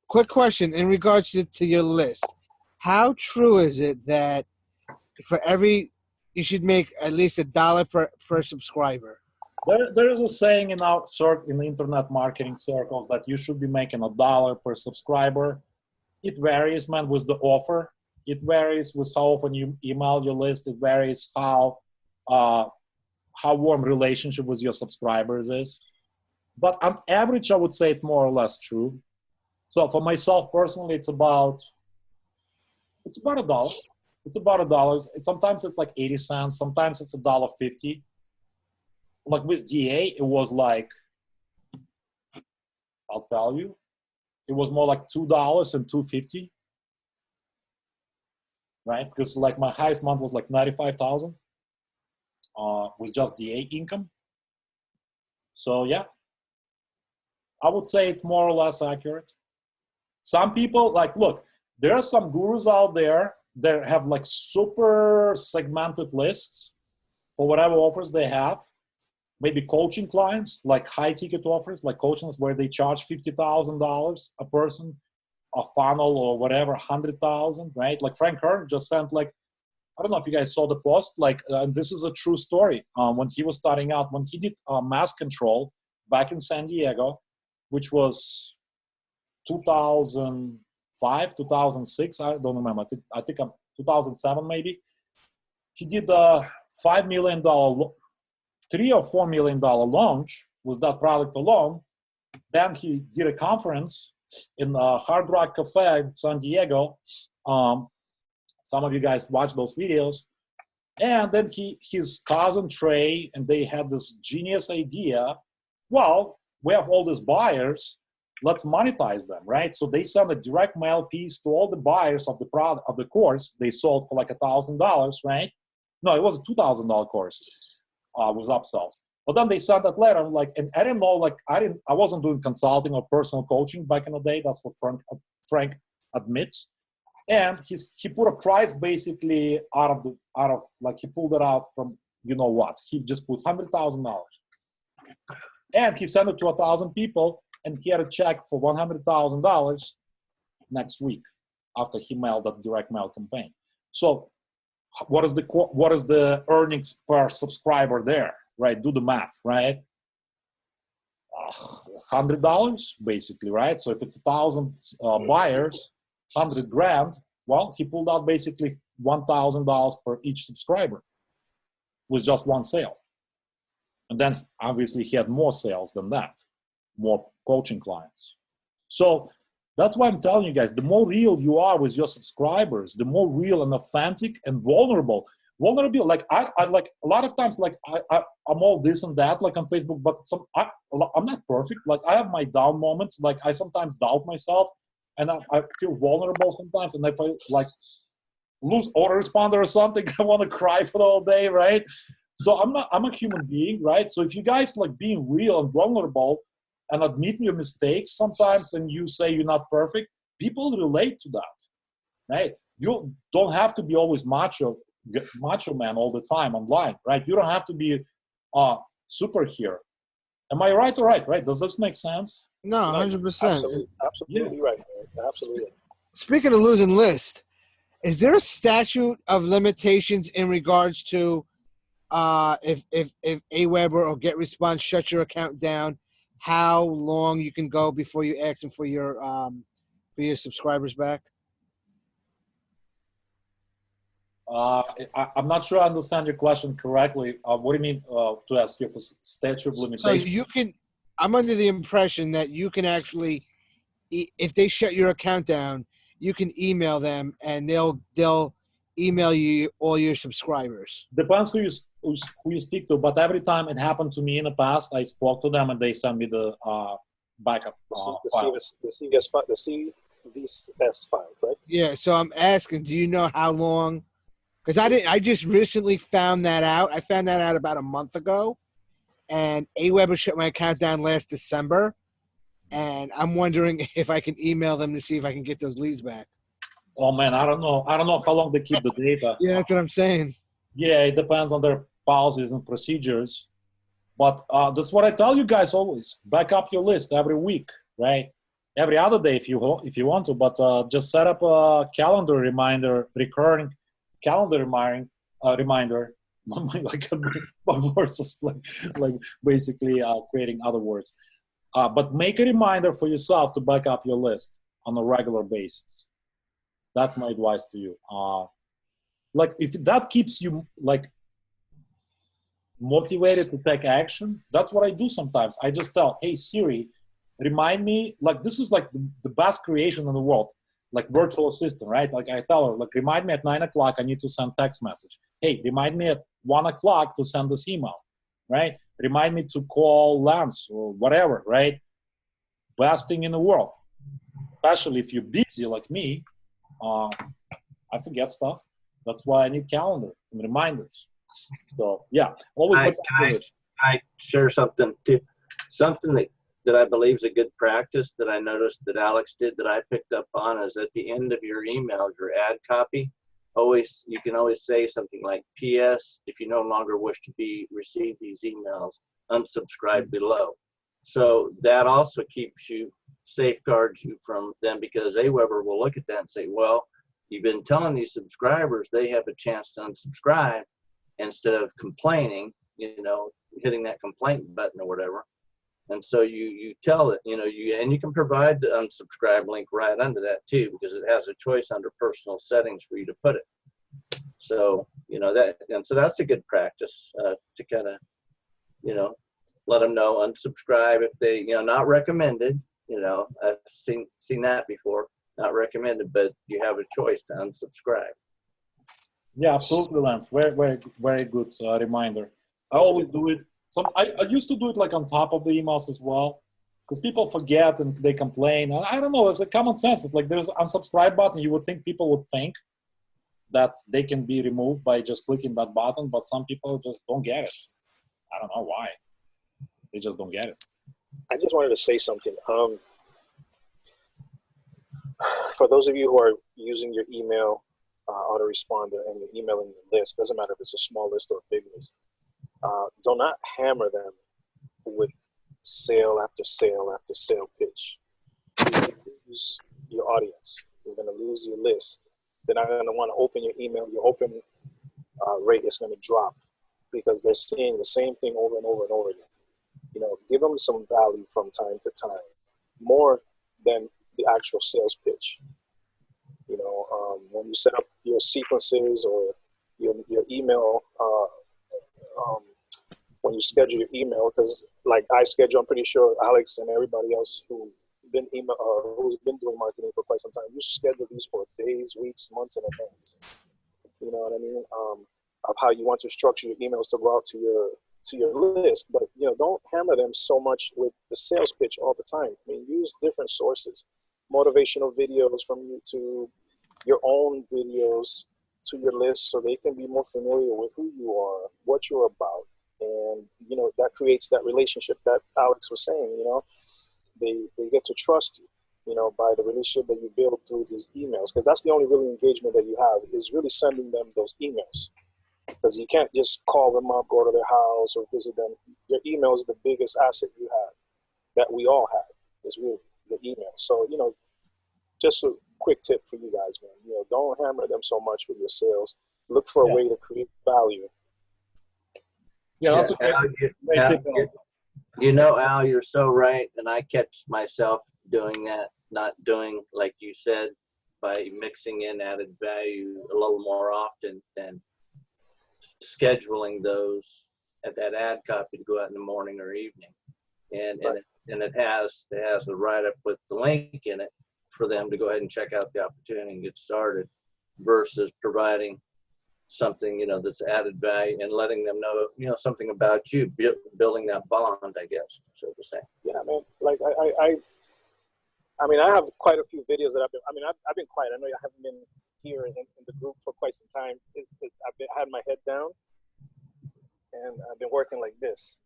quick question in regards to your list. How true is it that for every you should make at least $1 per subscriber? There is a saying in our in the internet marketing circles that you should be making $1 per subscriber. It varies, man, with the offer. It varies with how often you email your list. It varies how warm relationship with your subscribers is. But on average, I would say it's more or less true. So for myself personally, it's about $1. It's about $1. Sometimes it's like 80 cents. Sometimes it's $1.50. Like with DA, it was like, I'll tell you, it was more like $2 and $2.50, right? Because like my highest month was like 95,000 with just DA income. So yeah, I would say it's more or less accurate. Some people like, look, there are some gurus out there that have like super segmented lists for whatever offers they have. Maybe coaching clients, like high ticket offers, like coaching where they charge $50,000 a person, a funnel or whatever, 100,000, right? Like Frank Kern just sent like, I don't know if you guys saw the post, like this is a true story. When he was starting out, when he did Mass Control back in San Diego, which was 2005, 2006, I don't remember. I think 2007 maybe. He did a $5 million, $3 or $4 million launch with that product alone. Then he did a conference in Hard Rock Cafe in San Diego. Some of you guys watch those videos. And then his cousin Trey, and they had this genius idea. Well, we have all these buyers. Let's monetize them, right? So they sent a direct mail piece to all the buyers of the product of the course. They sold for like $1,000, right? No, it was a $2,000 course with upsells. But then they sent that letter, like, and I didn't know, like, I wasn't doing consulting or personal coaching back in the day. That's what Frank admits. And he put a price basically out of like he pulled it out from you know what. He just put $100,000, and he sent it to 1,000 people. And he had a check for $100,000 next week after he mailed that direct mail campaign. So what is the earnings per subscriber there, right? Do the math, right? $100 basically, right? So if it's 1,000 buyers, 100 grand, well, he pulled out basically $1,000 per each subscriber with just one sale. And then obviously he had more sales than that, more coaching clients. So that's why I'm telling you guys, the more real you are with your subscribers, the more real and authentic and vulnerable. Like I like a lot of times, like I'm all this and that, like on Facebook, but I'm not perfect. Like I have my down moments. Like I sometimes doubt myself, and I feel vulnerable sometimes. And if I like lose autoresponder or something, I want to cry for the whole day, right? So I'm a human being, right? So if you guys like being real and vulnerable and admit your mistakes sometimes, and you say you're not perfect, people relate to that, right? You don't have to be always macho man all the time online, right? You don't have to be a superhero. Am I right or right? Does this make sense? No, 100%. Absolutely Yeah. right. Absolutely. Speaking of losing list, is there a statute of limitations in regards to if Aweber or GetResponse shuts your account down, how long you can go before you ask them for your subscribers back? I'm not sure I understand your question correctly. What do you mean to ask you for statute of limitations? So you can. I'm under the impression that you can actually, if they shut your account down, you can email them and they'll email you all your subscribers. Depends who you speak to, but every time it happened to me in the past, I spoke to them and they sent me the backup file. The CVS file, right? Yeah. So I'm asking, do you know how long? Because I just recently found that out. I found that out about a month ago, and Aweber shut my account down last December, and I'm wondering if I can email them to see if I can get those leads back. Oh man, I don't know how long they keep the data. Yeah, that's what I'm saying. Yeah, it depends on their policies and procedures. But that's what I tell you guys always. Back up your list every week, right? Every other day if you want to, but just set up a calendar reminder, recurring calendar reminder. Like my words is like basically creating other words. But make a reminder for yourself to back up your list on a regular basis. That's my advice to you. Like if that keeps you like motivated to take action, that's what I do sometimes. I just tell, hey Siri, remind me, like this is like the best creation in the world, like virtual assistant, right? Like I tell her, like remind me at 9 o'clock, I need to send text message. Hey, remind me at 1 o'clock to send this email, right? Remind me to call Lance or whatever, right? Best thing in the world, especially if you're busy like me. I forget stuff. That's why I need calendar and reminders. So yeah, always. Can I share something too? Something that I believe is a good practice that I noticed that Alex did that I picked up on is at the end of your emails, your ad copy, you can always say something like, P.S. if you no longer wish to receive these emails, unsubscribe below. So that also safeguards you from them, because Aweber will look at that and say, well, you've been telling these subscribers they have a chance to unsubscribe instead of complaining, hitting that complaint button or whatever. And so you tell it, and you can provide the unsubscribe link right under that too, because it has a choice under personal settings for you to put it. So, so that's a good practice to kind of, let them know, unsubscribe if they, not recommended, I've seen that before, not recommended, but you have a choice to unsubscribe. Yeah, absolutely, Lance. Very, very, very good reminder. I always do it. I used to do it like on top of the emails as well, because people forget and they complain. I don't know. It's like common sense. It's like there's an unsubscribe button. You would think people would think that they can be removed by just clicking that button, but some people just don't get it. I don't know why. They just don't get it. I just wanted to say something. For those of you who are using your email autoresponder and you're emailing your list, doesn't matter if it's a small list or a big list, do not hammer them with sale after sale after sale pitch. You're going to lose your audience. You're going to lose your list. They're not going to want to open your email. Your open rate is going to drop because they're seeing the same thing over and over and over again. Give them some value from time to time, more than the actual sales pitch. When you set up your sequences or your email, when you schedule your email, because like I schedule, I'm pretty sure Alex and everybody else who's been doing marketing for quite some time, you schedule these for days, weeks, months in advance. You know what I mean? Of how you want to structure your emails to go out to your list, but don't hammer them so much with the sales pitch all the time. I mean, use different sources, motivational videos from YouTube, your own videos to your list, so they can be more familiar with who you are, what you're about, and that creates that relationship that Alex was saying. They get to trust you, by the relationship that you build through these emails, because that's the only really engagement that you have, is really sending them those emails. Because you can't just call them up, go to their house, or visit them. Your email is the biggest asset you have, that we all have, is really the email. So, just a quick tip for you guys, man. Don't hammer them so much with your sales. Look for a way to create value. Yeah, that's a great tip. Al, you're so right. And I catch myself doing that, not doing, like you said, by mixing in added value a little more often than scheduling those at that ad copy to go out in the morning or evening, and it has the write-up with the link in it for them to go ahead and check out the opportunity and get started, versus providing something that's added value and letting them know something about you, building that bond, I guess, so to say. Yeah, man. Like I have quite a few videos that I've been quiet. I know I haven't been here in the group for quite some time. I had my head down and I've been working like this.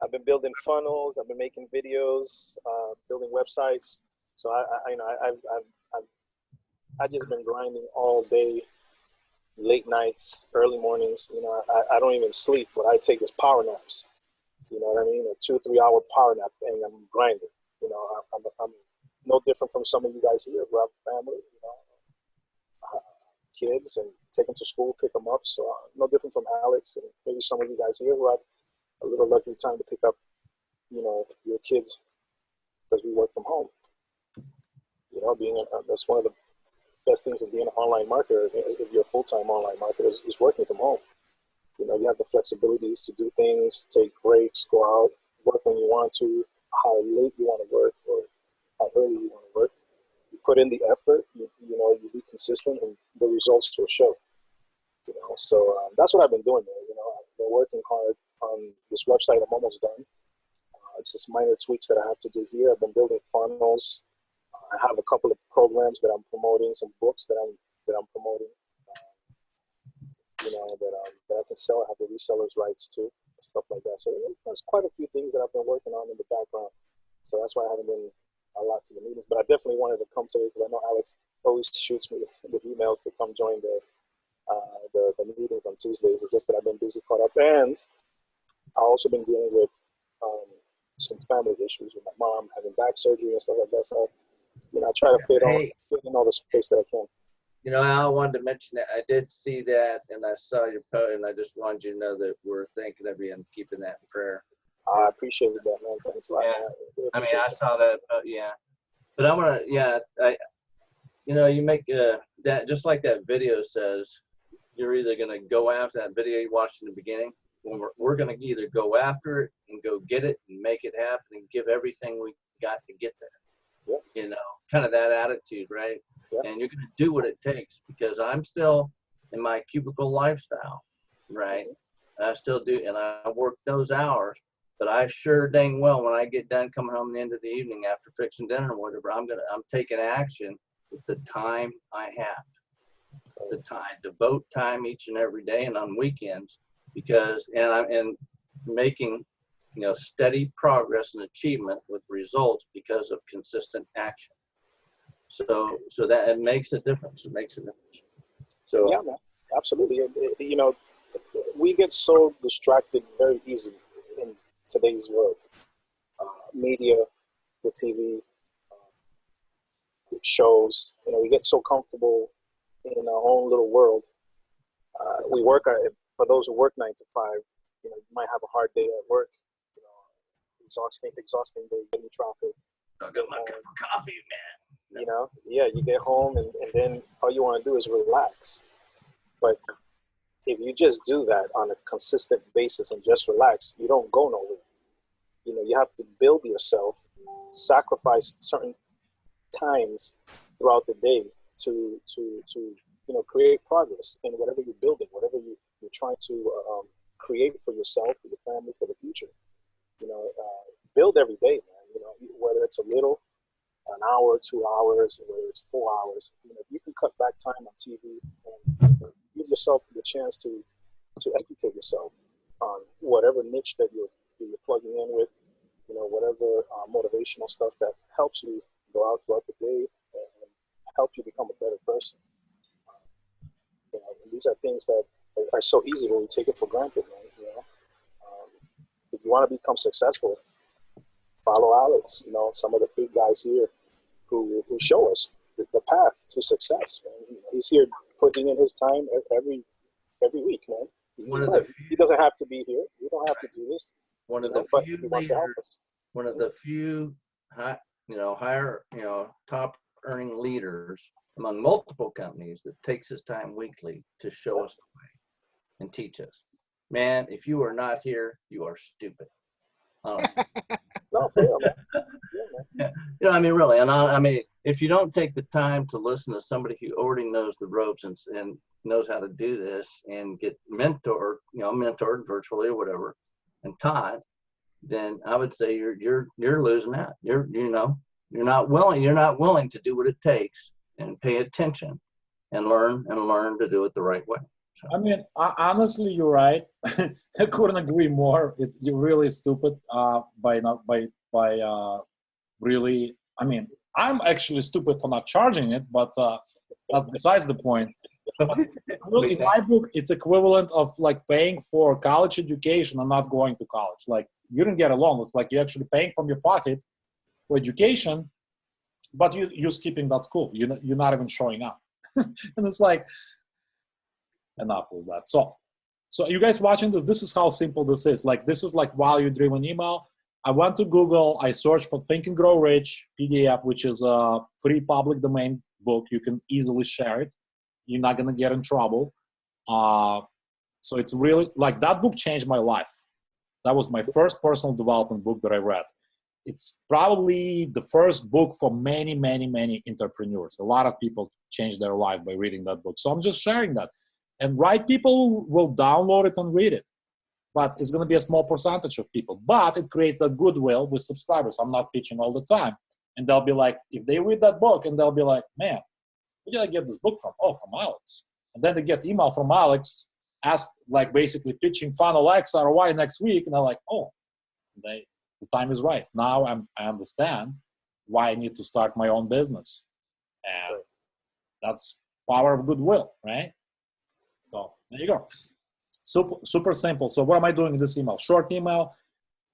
I've been building funnels. I've been making videos, building websites. So I've just been grinding all day, late nights, early mornings. You know, I don't even sleep. What I take is power naps. You know what I mean? A 2-3 hour power nap, and I'm grinding. You know, I'm no different from some of you guys here who have family, you know, kids, and take them to school, pick them up. So no different from Alex and maybe some of you guys here who have a little lucky time to pick up, you know, your kids because we work from home. You know, that's one of the best things of being an online marketer. If you're a full-time online marketer, is working from home. You know, you have the flexibilities to do things, take breaks, go out, work when you want to, how late you want to work, or how early you want to work. You put in the effort, you know, you be consistent, and the results will show. You know, so that's what I've been doing, man. You know, I've been working hard on this website. I'm almost done. It's just minor tweaks that I have to do here. I've been building funnels. I have a couple of programs that I'm promoting, some books that I'm promoting. You know, that I can sell. I have the resellers' rights too, stuff like that. So there's quite a few things that I've been working on in the background. So that's why I haven't been a lot to the meetings. But I definitely wanted to come today because I know Alex always shoots me with emails to come join the meetings on Tuesdays. It's just that I've been busy, caught up, and I've also been dealing with some family issues with my mom having back surgery and stuff like that. So you know, I try to fit in all the space that I can. You know, I wanted to mention that I did see that, and I saw your post, and I just wanted you to know that we're thinking of you and keeping that in prayer. I appreciate that, man. Thanks a lot. Yeah. I mean, I saw that, yeah. But I want to, you know, you make that, just like that video says, you're either going to go after that video you watched in the beginning, when we're going to either go after it and go get it and make it happen and give everything we got to get there. Yes. You know, kind of that attitude, right? Yep. And you're going to do what it takes, because I'm still in my cubicle lifestyle, right? And I still do, and I work those hours, but I sure dang well, when I get done coming home at the end of the evening after fixing dinner or whatever, I'm taking action with the time I have, devote time each and every day and on weekends, because, and I'm making, you know, steady progress and achievement with results because of consistent action. So that it makes a difference. It makes a difference. So yeah, man, absolutely. You know, we get so distracted very easy in today's world. Media, the TV, shows. You know, we get so comfortable in our own little world. We work for those who work 9 to 5. You know, you might have a hard day at work. You know, exhausting day in traffic. I'll get my cup of coffee, man. You know, yeah, you get home and then all you want to do is relax. But if you just do that on a consistent basis and just relax, you don't go nowhere. You know, you have to build yourself, sacrifice certain times throughout the day to you know, create progress in whatever you're building, whatever you're trying to create for yourself, for your family, for the future. You know, build every day, man. You know, whether it's a little, an hour, 2 hours, or whether it's 4 hours. You know, if you can cut back time on TV and give yourself the chance to educate yourself on whatever niche that you're plugging in with, you know, whatever motivational stuff that helps you go out throughout the day and help you become a better person. You know, and these are things that are so easy when we take it for granted, man. You know, if you want to become successful, follow Alex. You know, some of the big guys here who show us the path to success. Man. You know, he's here putting in his time every week, man. He doesn't have to be here. We don't have to do this. One of the few leaders, one of the few, higher, top earning leaders among multiple companies that takes his time weekly to show us the way and teach us. Man, if you are not here, you are stupid. Honestly. No, for real, man. Yeah, you know, I mean, really, and I mean, if you don't take the time to listen to somebody who already knows the ropes and knows how to do this and get mentored virtually or whatever, and taught, then I would say you're losing out. You're not willing to do what it takes and pay attention and learn to do it the right way. So. I mean, honestly, you're right. I couldn't agree more. You're really stupid really. I mean, I'm actually stupid for not charging it, but that's besides the point. Well, in my book, it's equivalent of like paying for college education and not going to college. Like you didn't get a loan. It's like you're actually paying from your pocket for education, but you're skipping that school. You're not even showing up. And it's like, enough with that. So you guys watching this, this is how simple this is. Like this is like value-driven email. I went to Google, I searched for Think and Grow Rich PDF, which is a free public domain book. You can easily share it. You're not gonna get in trouble. So it's really, like that book changed my life. That was my first personal development book that I read. It's probably the first book for many, many, many entrepreneurs. A lot of people change their life by reading that book. So I'm just sharing that. And right people will download it and read it. But it's going to be a small percentage of people. But it creates a goodwill with subscribers. I'm not pitching all the time. And they'll be like, if they read that book, and they'll be like, man, where did I get this book from? Oh, from Alex. And then they get email from Alex, ask, like basically pitching Funnel X ROI next week. And they're like, oh, the time is right. Now I understand why I need to start my own business. And that's power of goodwill, right? So there you go. Super simple. So what am I doing in this email? Short email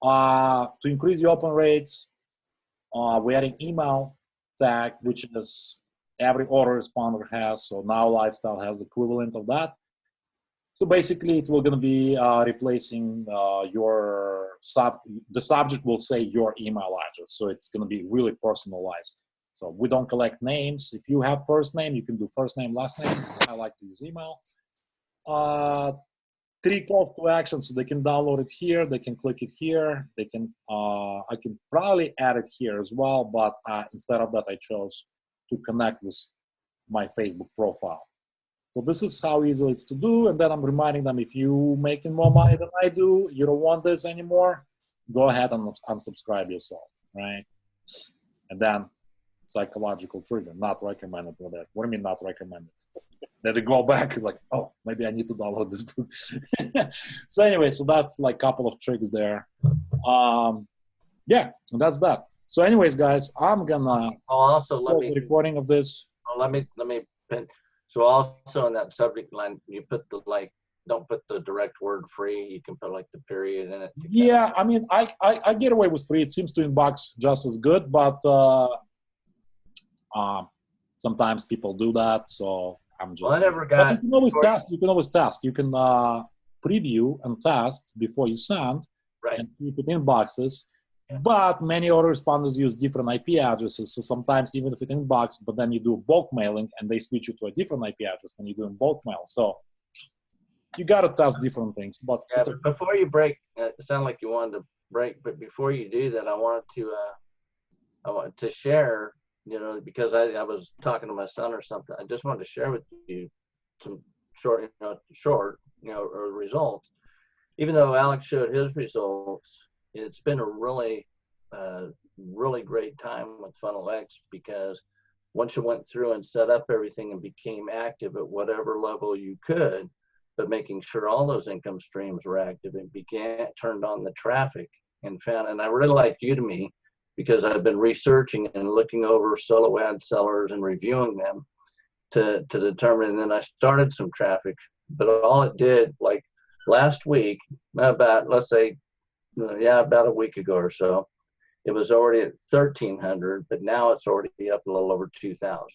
to increase the open rates. We're adding email tag, which is every autoresponder has. So Now Lifestyle has equivalent of that. So basically, it will going to be replacing the subject will say your email address. So it's going to be really personalized. So we don't collect names. If you have first name, you can do first name, last name. I like to use email. 3 calls to action, so they can download it here. They can click it here. They can. I can probably add it here as well, but instead of that, I chose to connect with my Facebook profile. So this is how easy it's to do. And then I'm reminding them, if you making more money than I do, you don't want this anymore, go ahead and unsubscribe yourself, right? And then psychological trigger, not recommended for that. What do you mean not recommended? Then they go back like, oh, maybe I need to download this book. So anyway, so that's like a couple of tricks there. Yeah, and that's that. So anyways, guys, I'm gonna also the recording of this. Let me pin. So also in that subject line, you put the don't put the direct word free. You can put like the period in it. Yeah, I mean, I get away with free. It seems to inbox just as good, but sometimes people do that. So I'm just. Well, I never got. But you can always test. You can always test. You can preview and test before you send, right, and keep it in boxes. But many autoresponders use different IP addresses. So sometimes even if it's inbox, but then you do bulk mailing and they switch you to a different IP address when you're doing bulk mail. So you got to test different things. But yeah, before you break, it sounded like you wanted to break, but before you do that, I wanted to share, because I was talking to my son or something. I just wanted to share with you some short results. Even though Alex showed his results, it's been a really great time with Funnel X, because once you went through and set up everything and became active at whatever level you could, but making sure all those income streams were active, and turned on the traffic and I really like Udemy, because I've been researching and looking over solo ad sellers and reviewing them to determine, and then I started some traffic, but all it did, like last week, about a week ago or so, it was already at 1,300, but now it's already up a little over 2,000,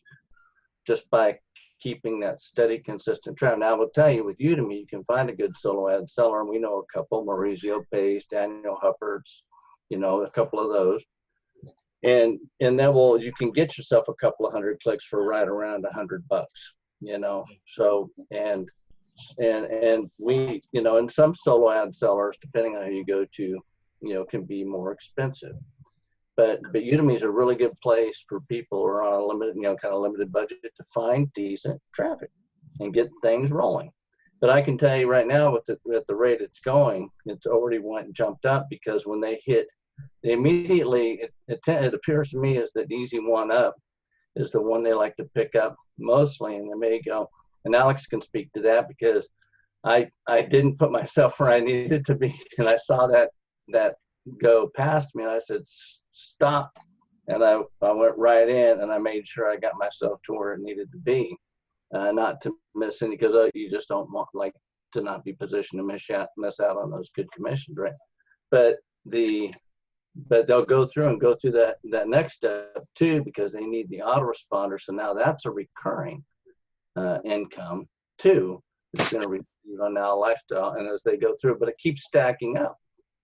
just by keeping that steady, consistent trend. Now, I will tell you, with Udemy, you can find a good solo ad seller, and we know a couple, Maurizio Pace, Daniel Huppert's, a couple of those. And then you can get yourself a couple of hundred clicks for right around $100, so, and we, and some solo ad sellers, depending on who you go to, can be more expensive. But Udemy is a really good place for people who are on a limited, limited budget to find decent traffic and get things rolling. But I can tell you right now, at the rate it's going, it's already jumped up, because when they hit, immediately, it appears to me as that easy one up is the one they like to pick up mostly, and they may go. And Alex can speak to that, because I didn't put myself where I needed to be, and I saw that go past me, and I said, stop. And I went right in, and I made sure I got myself to where it needed to be. not to miss any, because you just don't want to not be positioned to miss out on those good commissions, right? But they'll go through that next step too, because they need the autoresponder. So now that's a recurring income too. It's going to receive on Now Lifestyle, and as they go through, but it keeps stacking up.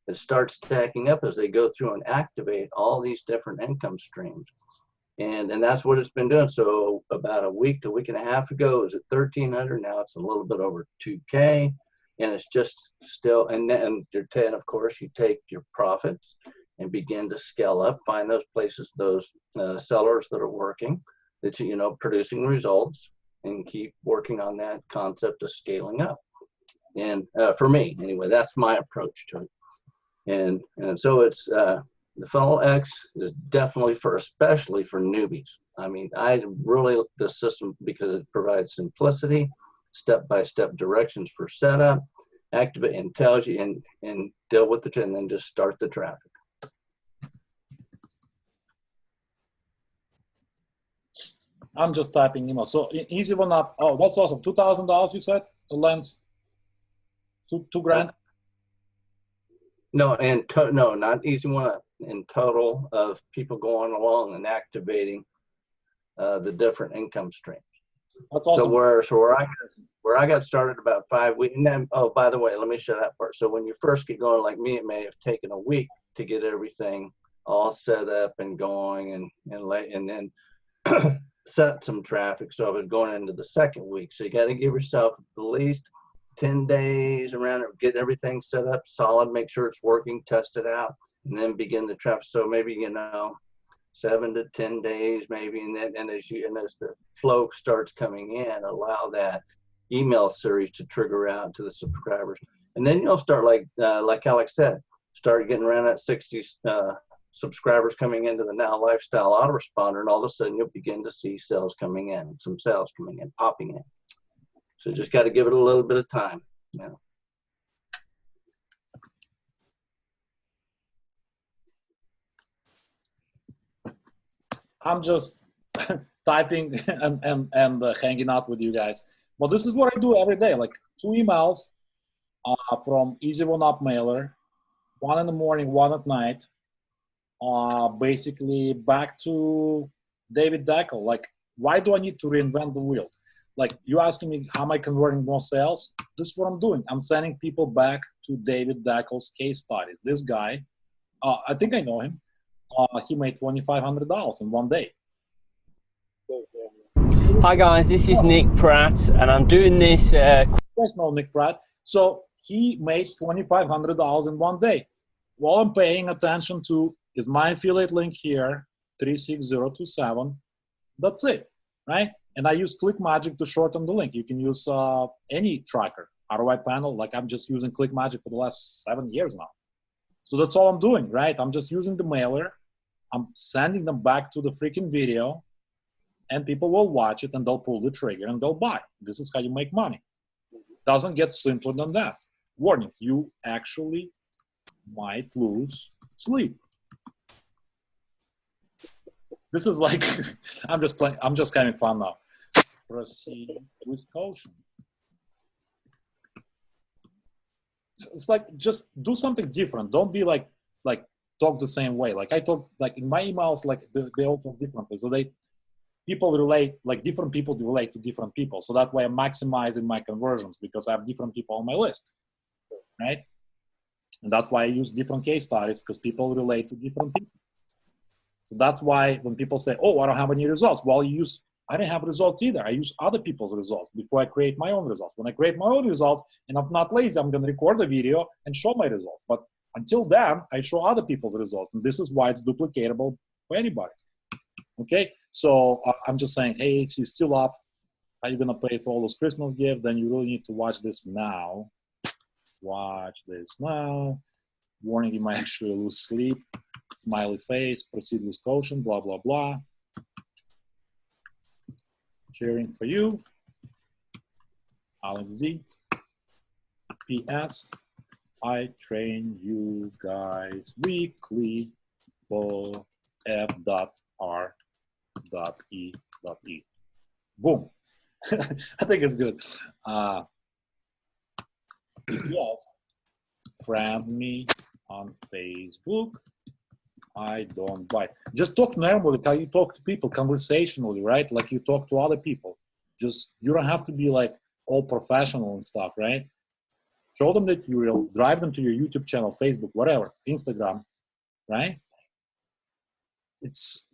It starts stacking up as they go through and activate all these different income streams. And that's what it's been doing. So about a week to week and a half ago, it was at 1,300. Now it's a little bit over 2K, and it's just still. And then your 10, of course, you take your profits and begin to scale up. Find those places, those sellers that are working, that producing results, and keep working on that concept of scaling up. And for me, anyway, that's my approach to it. And so it's. The Funnel X is definitely especially for newbies. I mean, the system, because it provides simplicity, step-by-step directions for setup, activate, and tells you and deal with and then just start the traffic. I'm just typing email. So easy one up. Oh, that's awesome. $2,000 you said the lens. Two grand. No, no, not easy one up. In total of people going along and activating the different income streams. That's awesome. So where I got started about 5 weeks, and then, oh, by the way, let me show that part. So when you first get going, like me, it may have taken a week to get everything all set up and going, and then set some traffic. So I was going into the second week. So you got to give yourself at least 10 days around it, get everything set up solid, make sure it's working, test it out, and then begin the traffic. So maybe 7 to 10 days, maybe, and as the flow starts coming in, allow that email series to trigger out to the subscribers, and then you'll start like Alex said, start getting around that 60 subscribers coming into the Now Lifestyle autoresponder, and all of a sudden you'll begin to see sales coming in, some sales coming in, popping in. So just got to give it a little bit of time. I'm just typing and hanging out with you guys. Well, this is what I do every day, like 2 emails from Easy One Up mailer, 1 in the morning, 1 at night, basically back to David Deckel. Like, why do I need to reinvent the wheel? Like, you asking me how am I converting more sales? This is what I'm doing. I'm sending people back to David Deckel's case studies. This guy, I think I know him. He made $2,500 in 1 day. Hi guys, this is Nick Pratt, and I'm doing this. You guys know Nick Pratt. So he made $2,500 in 1 day. While I'm paying attention to is my affiliate link here, 36027. That's it, right? And I use ClickMagick to shorten the link. You can use any tracker, ROI panel. Like I'm just using ClickMagick for the last 7 years now. So that's all I'm doing, right? I'm just using the mailer. I'm sending them back to the freaking video, and people will watch it and they'll pull the trigger and they'll buy. This is how you make money. Doesn't get simpler than that. Warning, you actually might lose sleep. This is like, I'm just having fun now. Proceed with caution. It's like, just do something different. Don't be like talk the same way. Like I talk, like in my emails, like they all talk differently. So people relate, like different people relate to different people. So that way I'm maximizing my conversions because I have different people on my list, right? And that's why I use different case studies, because people relate to different people. So that's why when people say, oh, I don't have any results. Well, I didn't have results either. I use other people's results before I create my own results. When I create my own results, and I'm not lazy, I'm going to record a video and show my results. But until then, I show other people's results. And this is why it's duplicatable for anybody. Okay? So I'm just saying, hey, if you're still up, how are you going to pay for all those Christmas gifts? Then you really need to watch this now. Watch this now. Warning, you might actually lose sleep. Smiley face, proceed with caution, blah, blah, blah. Cheering for you. Alex Z. P.S. I train you guys weekly for F.R.E.E. Boom. I think it's good. Yes, friend me on Facebook. I don't bite. Just talk normally, how you talk to people, conversationally, right? Like you talk to other people. Just, you don't have to be like all professional and stuff, right? Show them that you're real, drive them to your YouTube channel, Facebook, whatever, Instagram, right? It's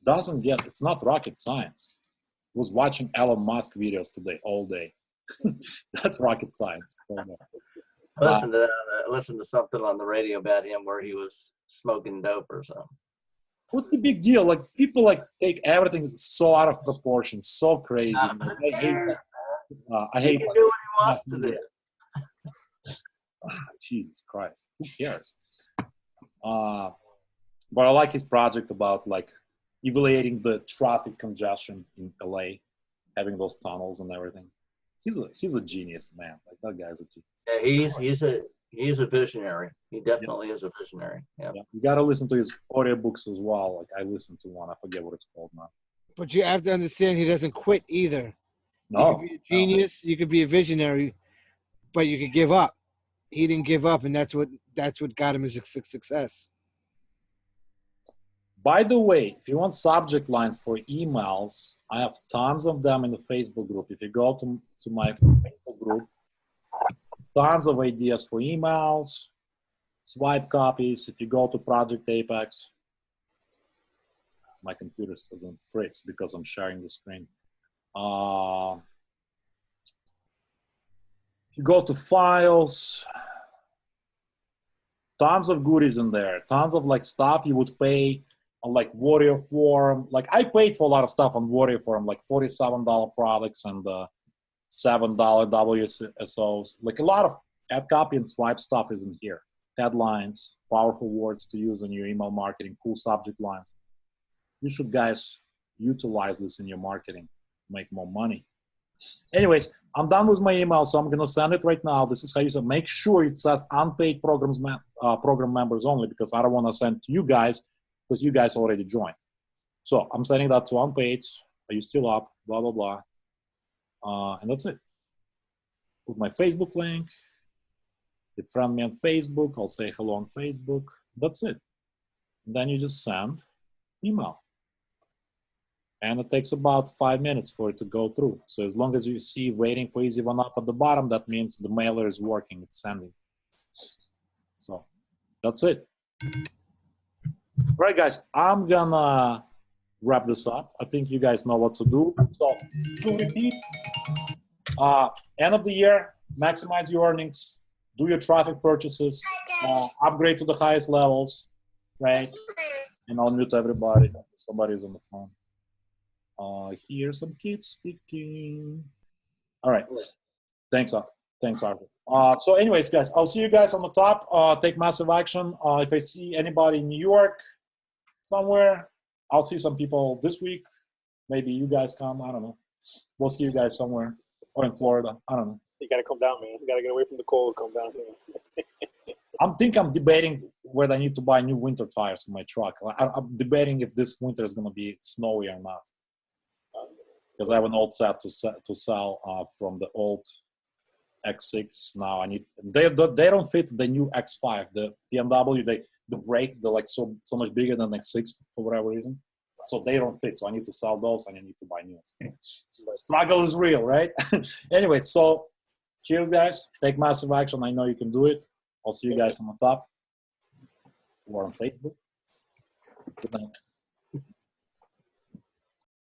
not rocket science. I was watching Elon Musk videos today all day. That's rocket science. Listen to something on the radio about him where he was smoking dope or something. What's the big deal? Like people like take everything so out of proportion, so crazy. I hate that. I hate. He can do what he wants to do. Jesus Christ, who cares? But I like his project about like evaluating the traffic congestion in LA, having those tunnels and everything. He's a genius, man. Like that guy's a genius. Yeah, he's a visionary. He definitely is a visionary. Yeah. You gotta listen to his audiobooks as well. Like I listened to one, I forget what it's called now. But you have to understand, he doesn't quit either. No, you could be a genius, you could be a visionary, but you could give up. He didn't give up, and that's what got him his success. By the way, if you want subject lines for emails, I have tons of them in the Facebook group. If you go to my Facebook group, tons of ideas for emails, swipe copies. If you go to Project Apex, my computer doesn't fritz because I'm sharing the screen. If you go to files, tons of goodies in there, tons of like stuff you would pay on like Warrior Forum. Like I paid for a lot of stuff on Warrior Forum, like $47 products and $7 WSOs. Like a lot of add copy and swipe stuff is in here. Headlines, powerful words to use in your email marketing, cool subject lines. You should, guys, utilize this in your marketing, make more money. Anyways, I'm done with my email, so I'm gonna send it right now. This is how you say. Make sure it says unpaid program members only, because I don't want to send to you guys because you guys already joined. So I'm sending that to unpaid. Are you still up? Blah blah blah. And that's it. Put my Facebook link. They friend me on Facebook. I'll say hello on Facebook. That's it. And then you just send email. And it takes about 5 minutes for it to go through. So as long as you see waiting for easy one up at the bottom, that means the mailer is working, it's sending. So that's it. All right, guys, I'm gonna wrap this up. I think you guys know what to do. So to repeat, end of the year, maximize your earnings, do your traffic purchases, upgrade to the highest levels, right? And I'll mute everybody. Somebody's on the phone. Hear some kids speaking. All right. Thanks, Arthur. So anyways, guys, I'll see you guys on the top. Take massive action. If I see anybody in New York somewhere, I'll see some people this week. Maybe you guys come. I don't know. We'll see you guys somewhere. Or in Florida. I don't know. You got to come down, man. You got to get away from the cold and come down here. I'm debating whether I need to buy new winter tires for my truck. I'm debating if this winter is going to be snowy or not. Because I have an old set to sell from the old X6. Now I need. They don't fit the new X5. The BMW, the brakes, they're like so much bigger than X6 for whatever reason. So they don't fit. So I need to sell those and I need to buy new ones. Struggle is real, right? Anyway, so cheers, guys. Take massive action. I know you can do it. I'll see you guys on the top or on Facebook. Good night.